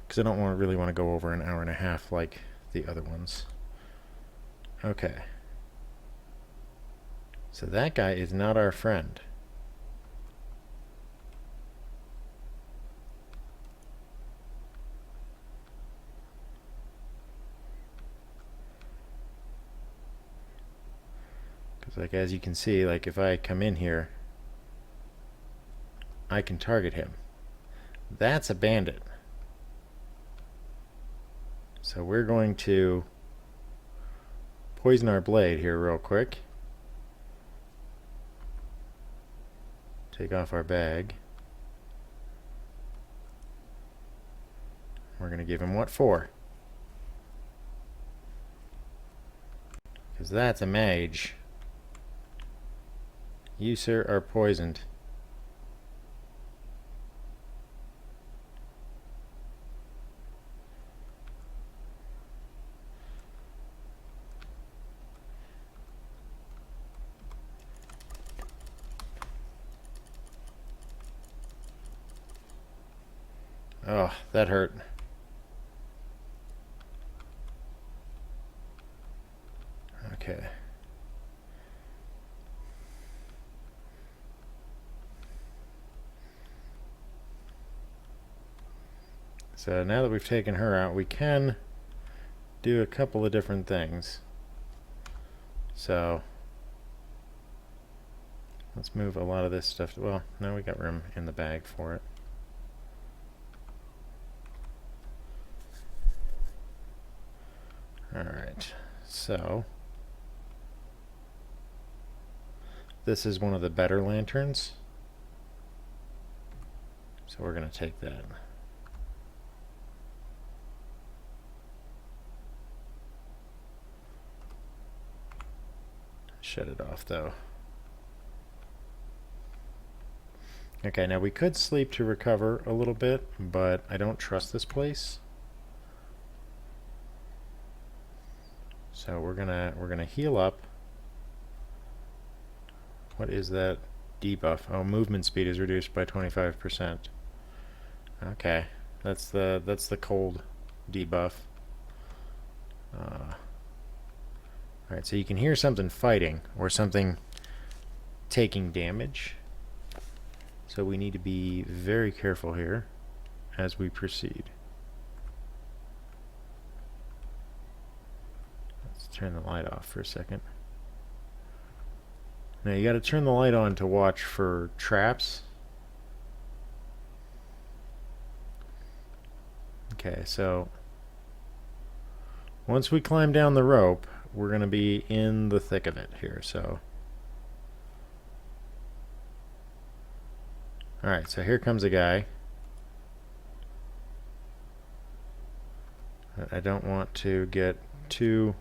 because I don't really want to go over an hour and a half like the other ones. Okay. So that guy is not our friend. Like, as you can see, like, if I come in here, I can target him. That's a bandit. So we're going to poison our blade here real quick. Take off our bag. We're going to give him what for? Because that's a mage. You, sir, are poisoned. Oh, that hurt. Okay. So now that we've taken her out, we can do a couple of different things. So let's move a lot of this stuff. Well, now we got room in the bag for it. Alright, so this is one of the better lanterns. So we're going to take that. Shut it off though. Okay, now we could sleep to recover a little bit, but I don't trust this place. So we're gonna heal up. What is that debuff? Oh, movement speed is reduced by 25%. Okay, that's the cold debuff. Alright, so you can hear something fighting or something taking damage. So we need to be very careful here as we proceed. Let's turn the light off for a second. Now you got to turn the light on to watch for traps. Okay, so once we climb down the rope, we're going to be in the thick of it here, so. Alright, so here comes a guy. I don't want to get too...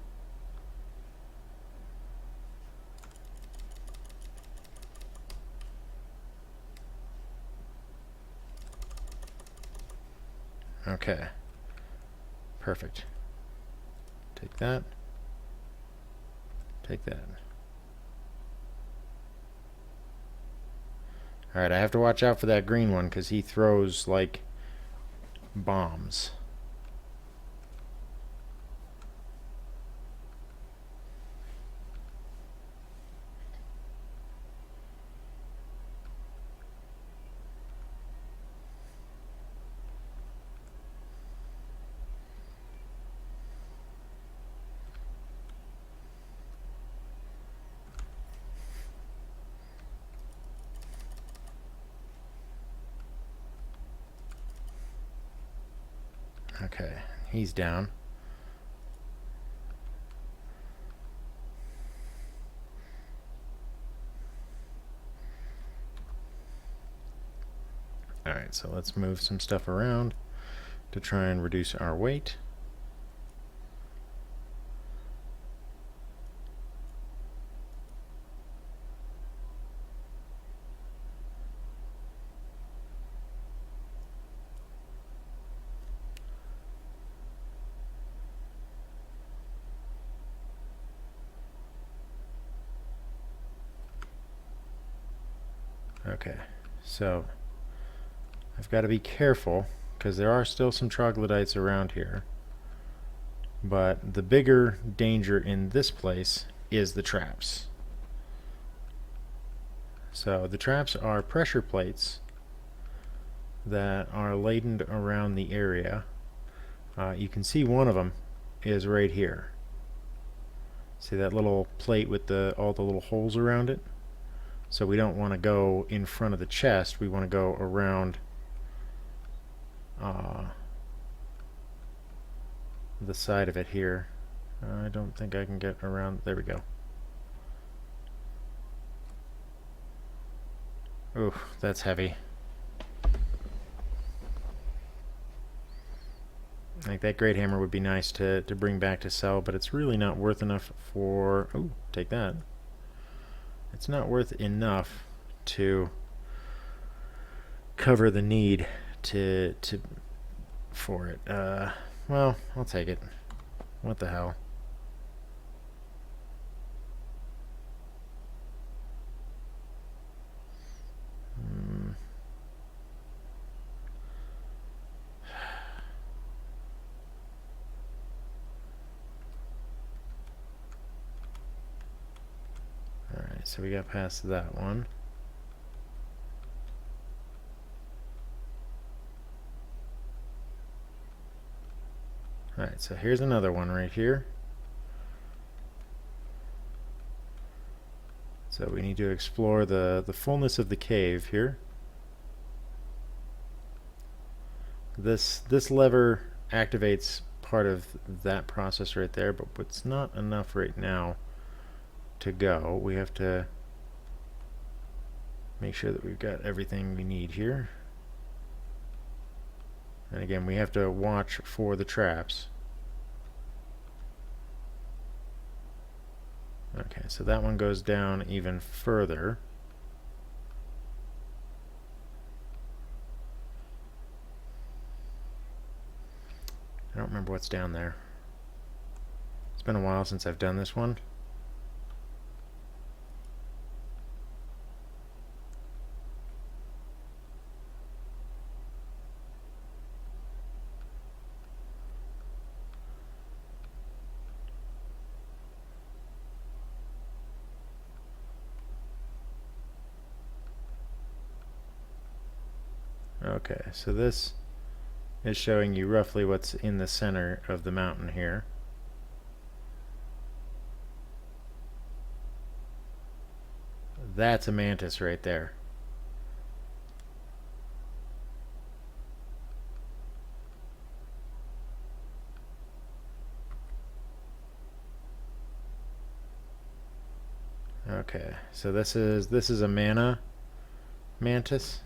Okay. Perfect. Take that. Take that. Alright, I have to watch out for that green one because he throws, like, bombs. Okay, he's down. Alright, so let's move some stuff around to try and reduce our weight. Okay, so I've got to be careful because there are still some troglodytes around here, but the bigger danger in this place is the traps. So the traps are pressure plates that are laden around the area. You can see one of them is right here. See that little plate with all the little holes around it? So we don't want to go in front of the chest, we want to go around the side of it here. I don't think I can get around. There we go. Ooh, that's heavy. Like that great hammer would be nice to bring back to sell, but it's really not worth enough for... Oh, take that. It's not worth enough to cover the need for it. Well, I'll take it. What the hell? Alright, so we got past that one. Alright, so here's another one right here. So we need to explore the fullness of the cave here. This lever activates part of that process right there, but it's not enough right now to go. We have to make sure that we've got everything we need here. And again, we have to watch for the traps. Okay, so that one goes down even further. I don't remember what's down there. It's been a while since I've done this one. Okay, so this is showing you roughly what's in the center of the mountain here. that's a mantis right there. Okay, so this is a mana mantis.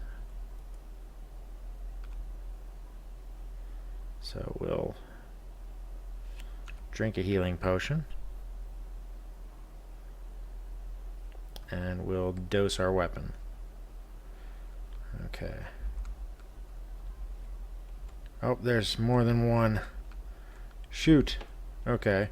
So we'll drink a healing potion. And we'll dose our weapon. Okay. Oh, there's more than one. Shoot. Okay.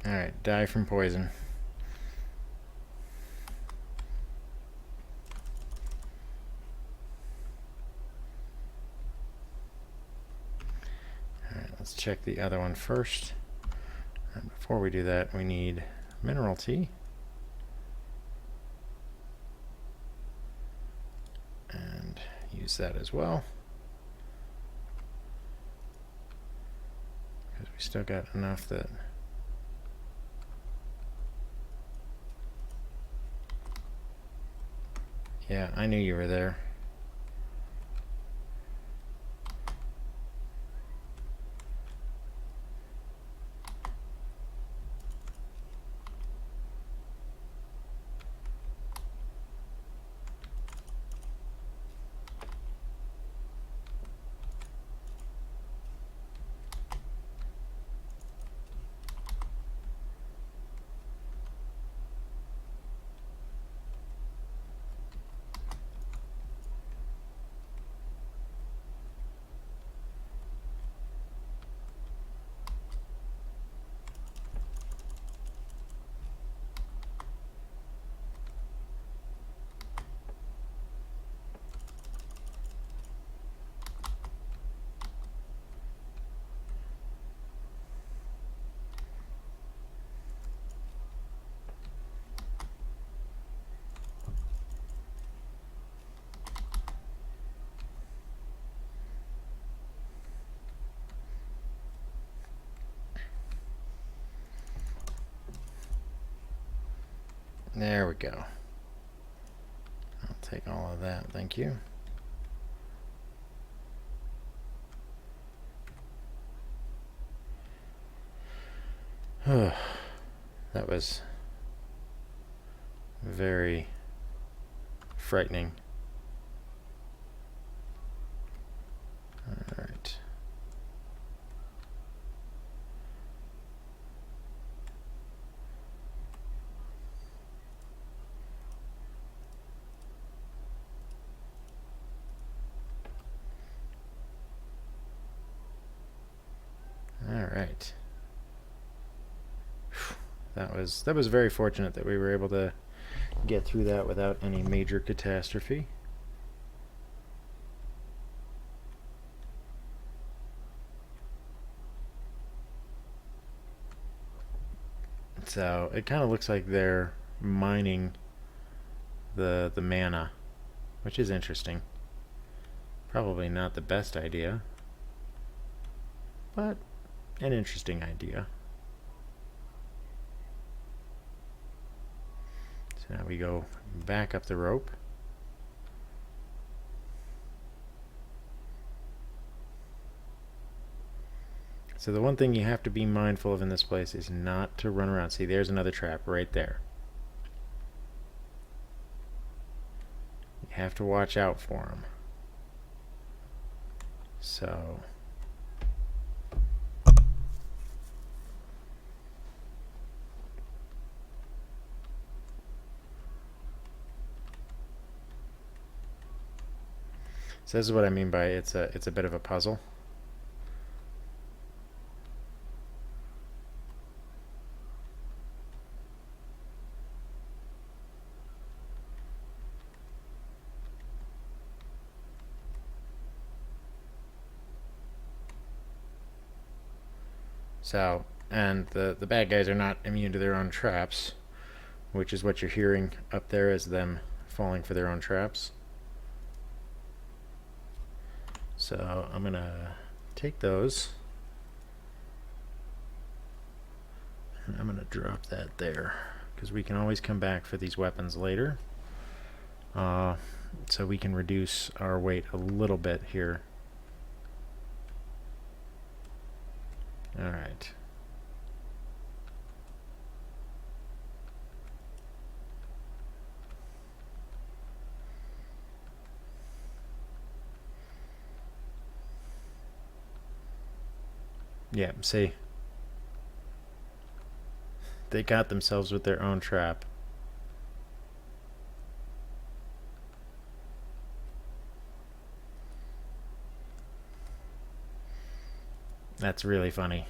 Alright, die from poison. Alright, let's check the other one first. And before we do that, we need mineral tea. And use that as well. Because we still got enough that... Yeah, I knew you were there. There we go. I'll take all of that, thank you. That was very frightening. All right. All right. That was very fortunate that we were able to get through that without any major catastrophe. So it kind of looks like they're mining the mana, which is interesting. Probably not the best idea, but an interesting idea. So now we go back up the rope. So the one thing you have to be mindful of in this place is not to run around. See, there's another trap right there. You have to watch out for them. So... So this is what I mean by it's a bit of a puzzle. So, and the bad guys are not immune to their own traps, which is what you're hearing up there as them falling for their own traps. So I'm gonna take those and I'm gonna drop that there because we can always come back for these weapons later. So we can reduce our weight a little bit here. Alright. Yeah, see? They got themselves with their own trap. That's really funny.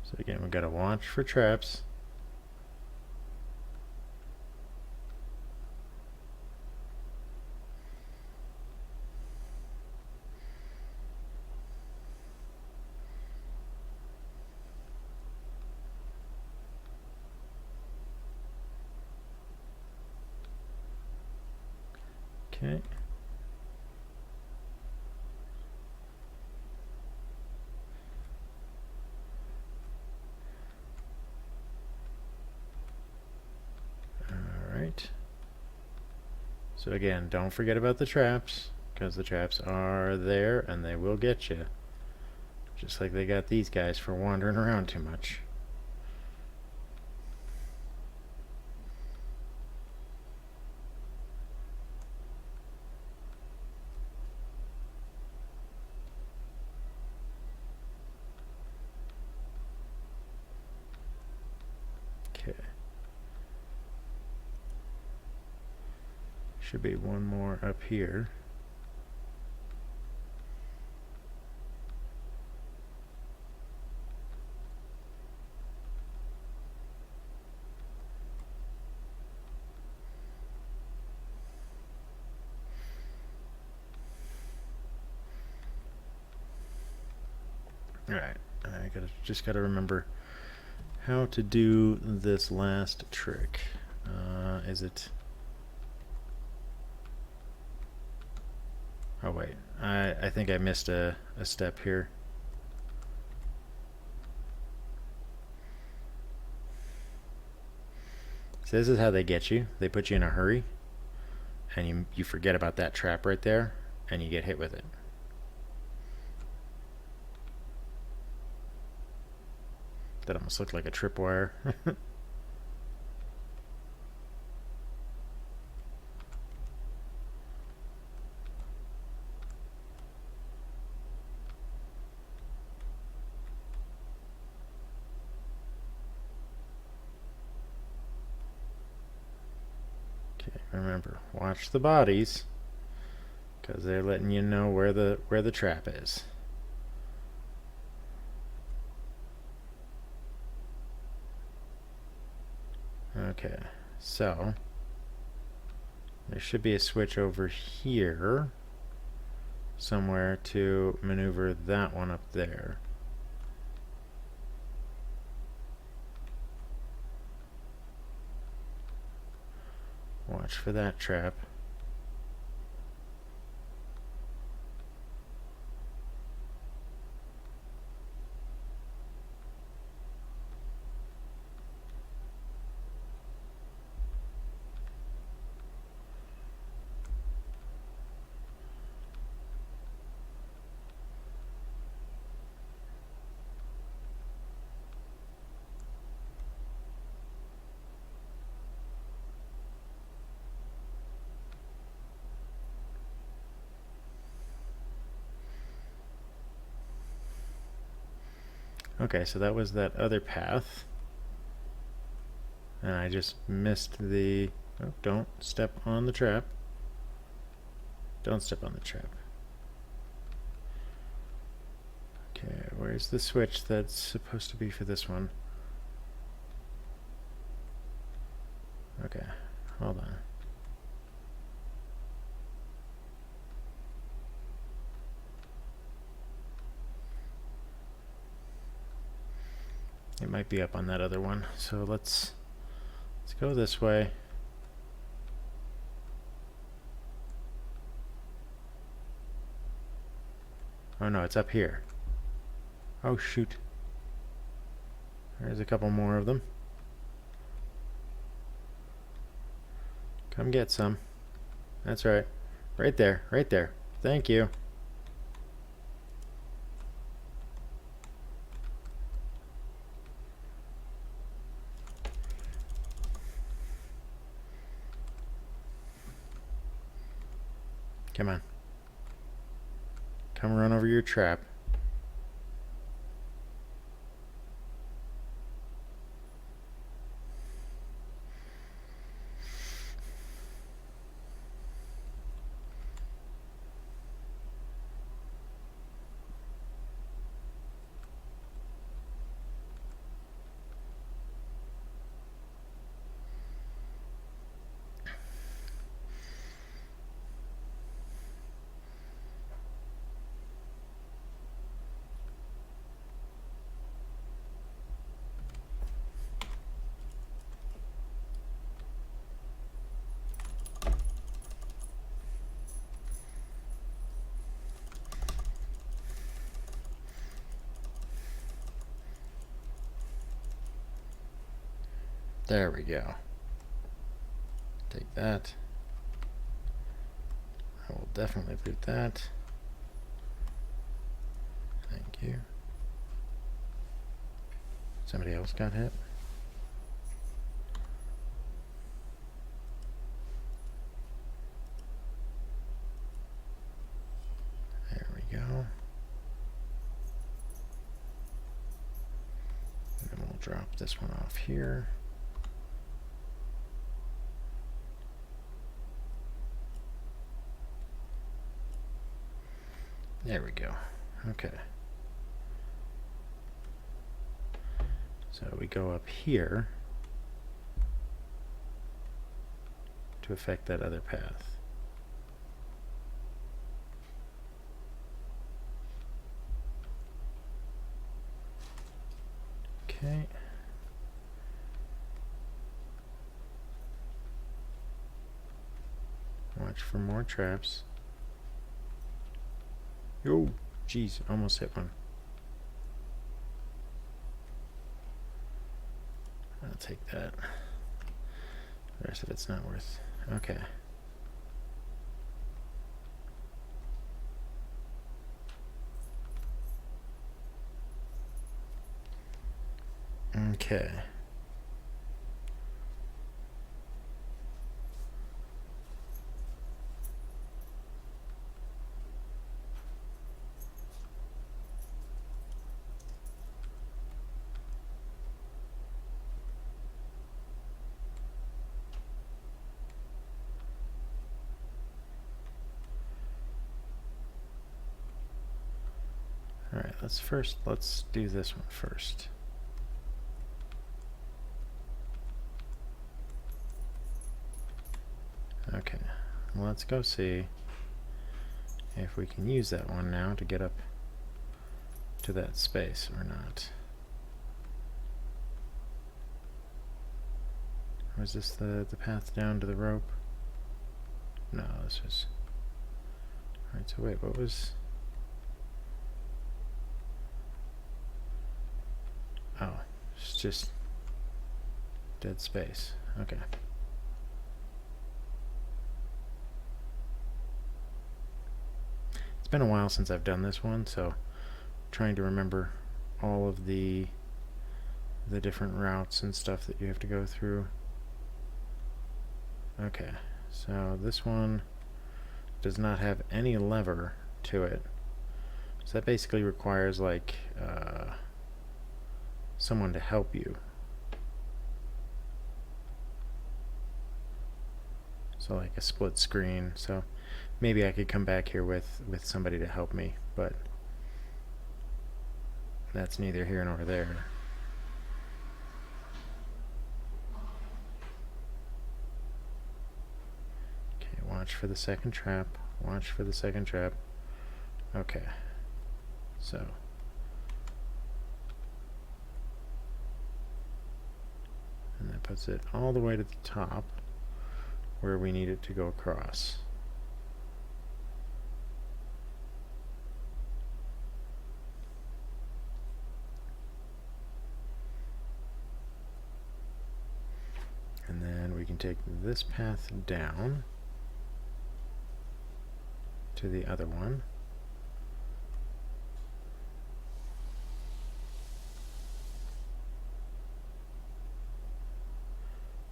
So again, we gotta watch for traps. Okay. Alright. So again, don't forget about the traps, because the traps are there and they will get you. Just like they got these guys for wandering around too much. Okay. Should be one more up here. Alright, I just gotta remember how to do this last trick. Is it... Oh wait, I think I missed a step here. So this is how they get you. They put you in a hurry, and you forget about that trap right there, and you get hit with it. That almost looked like a tripwire. Okay, remember, watch the bodies, because they're letting you know where the trap is. Okay, so there should be a switch over here somewhere to maneuver that one up there. Watch for that trap. Okay, so that was that other path. And I just missed the... Oh, don't step on the trap. Don't step on the trap. Okay, where's the switch that's supposed to be for this one? Okay, hold on. It might be up on that other one. So let's go this way. Oh no, it's up here. Oh shoot. There's a couple more of them. Come get some. That's right. Right there, right there. Thank you. Come on. Come run over your trap. There we go. Take that. I will definitely loot that. Thank you. Somebody else got hit? There we go. And then we'll drop this one off here. There we go. Okay. So we go up here to affect that other path. Okay. Watch for more traps. Oh, jeez, almost hit one. I'll take that. The rest of it's not worth. Okay. Okay. Alright, let's do this one first. Okay, let's go see if we can use that one now to get up to that space or not. Or is this the path down to the rope? No, this was... Alright, so wait, what was... Oh, it's just dead space. Okay. It's been a while since I've done this one, so trying to remember all of the different routes and stuff that you have to go through. Okay, so this one does not have any lever to it. So that basically requires like someone to help you. So like a split screen. So maybe I could come back here with somebody to help me, but that's neither here nor there. Okay, watch for the second trap. Watch for the second trap. Okay. So and that puts it all the way to the top where we need it to go across. And then we can take this path down to the other one.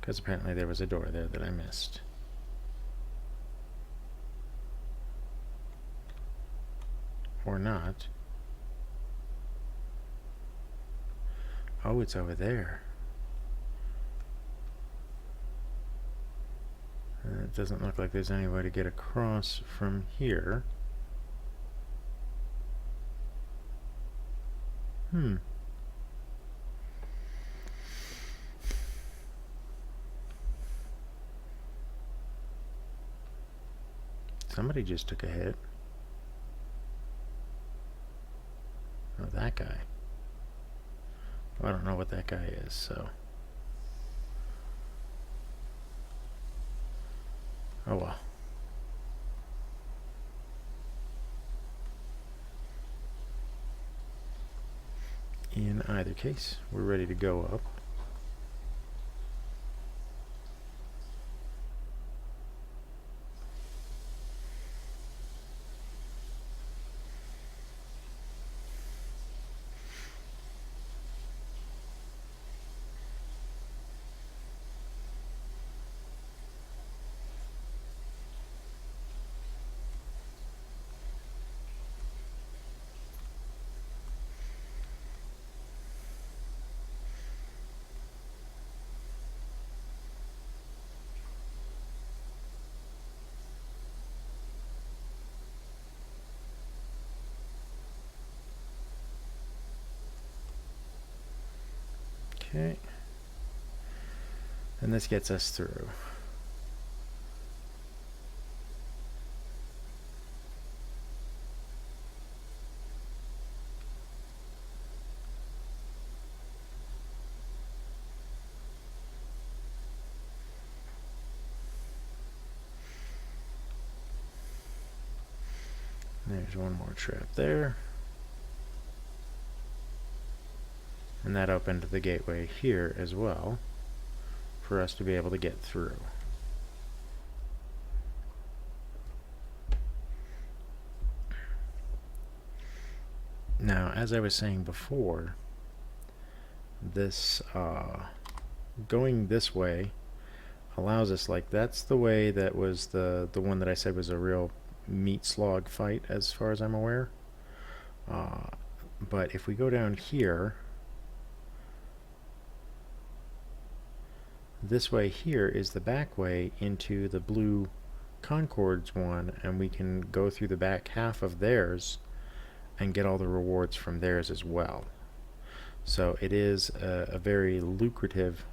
Because apparently there was a door there that I missed. Or not. Oh, it's over there. It doesn't look like there's any way to get across from here. Somebody just took a hit. Oh, that guy. Well, I don't know what that guy is, so. Oh well. In either case, we're ready to go up. Okay. And this gets us through. There's one more trap there. And that opened the gateway here as well for us to be able to get through. Now, as I was saying before, this going this way allows us, like, that's the way that was the one that I said was a real meat slog fight as far as I'm aware. But if we go down here, this way here is the back way into the blue Concords one, and we can go through the back half of theirs and get all the rewards from theirs as well. So it is a very lucrative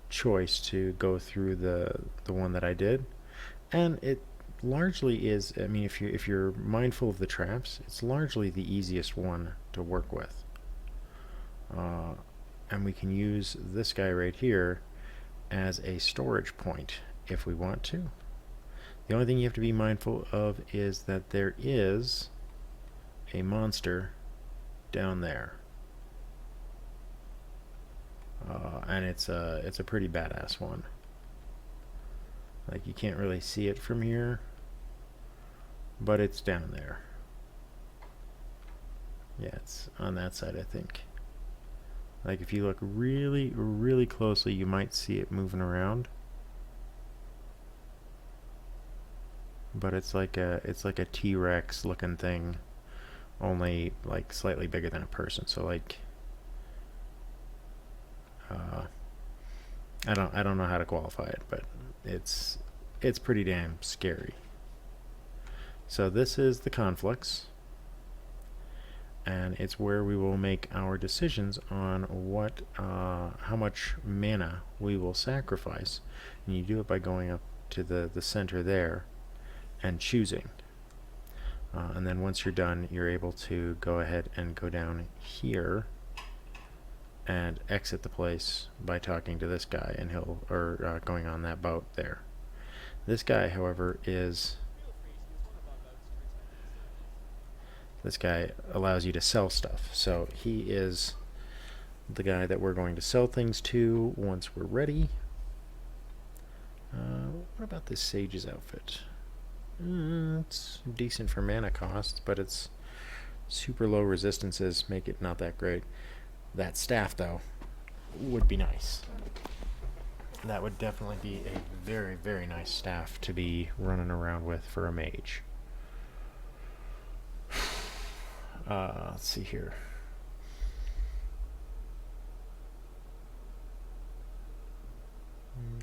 choice to go through the one that I did, and it largely is, I mean, if you're mindful of the traps, it's largely the easiest one to work with. And we can use this guy right here as a storage point if we want to. The only thing you have to be mindful of is that there is a monster down there. And it's a pretty badass one. Like, you can't really see it from here, but it's down there. Yeah, it's on that side, I think. Like, if you look really, really closely, you might see it moving around. But it's like a T-Rex looking thing, only like slightly bigger than a person. So like, I don't know how to qualify it, but it's pretty damn scary. So this is the conflicts, and it's where we will make our decisions on what how much mana we will sacrifice, and you do it by going up to the center there and choosing. And then once you're done, you're able to go ahead and go down here and exit the place by talking to this guy, and going on that boat there. This guy, however, this guy allows you to sell stuff. So he is the guy that we're going to sell things to once we're ready. What about this sage's outfit? It's decent for mana costs, but it's super low resistances make it not that great. That staff, though, would be nice. That would definitely be a very, very nice staff to be running around with for a mage. Let's see here.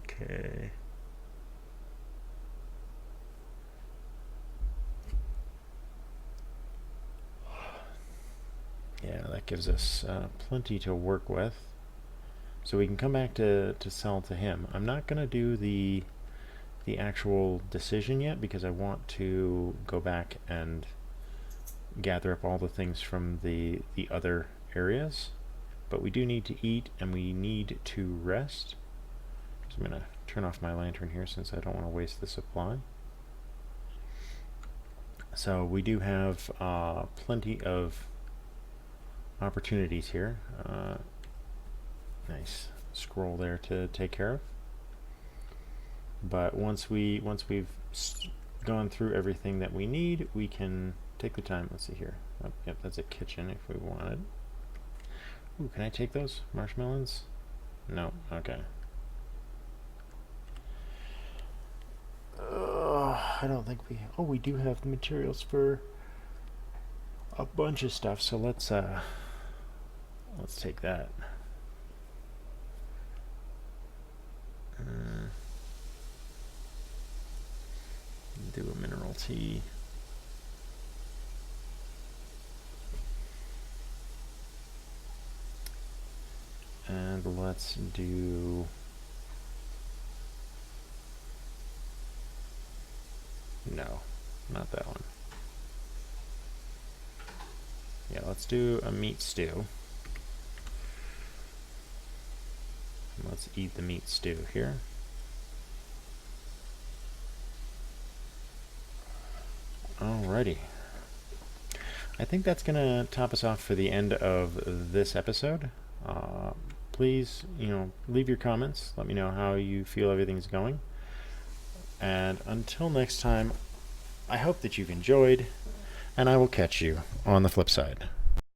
Okay. Yeah, that gives us plenty to work with. So we can come back to sell to him. I'm not going to do the actual decision yet because I want to go back and gather up all the things from the other areas. But we do need to eat and we need to rest. So I'm going to turn off my lantern here since I don't want to waste the supply. So we do have plenty of opportunities here. Nice scroll there to take care of. But once we've gone through everything that we need, we can take the time. Let's see here. Oh, yep, that's a kitchen if we wanted. Ooh, can I take those marshmallows? No. Okay. I don't think we. Oh, we do have the materials for a bunch of stuff. So let's take that. Do a mineral tea. And let's do no, not that one. Yeah, let's do a meat stew. Let's eat the meat stew here. Alrighty. I think that's going to top us off for the end of this episode. Please, leave your comments. Let me know how you feel everything's going. And until next time, I hope that you've enjoyed, and I will catch you on the flip side.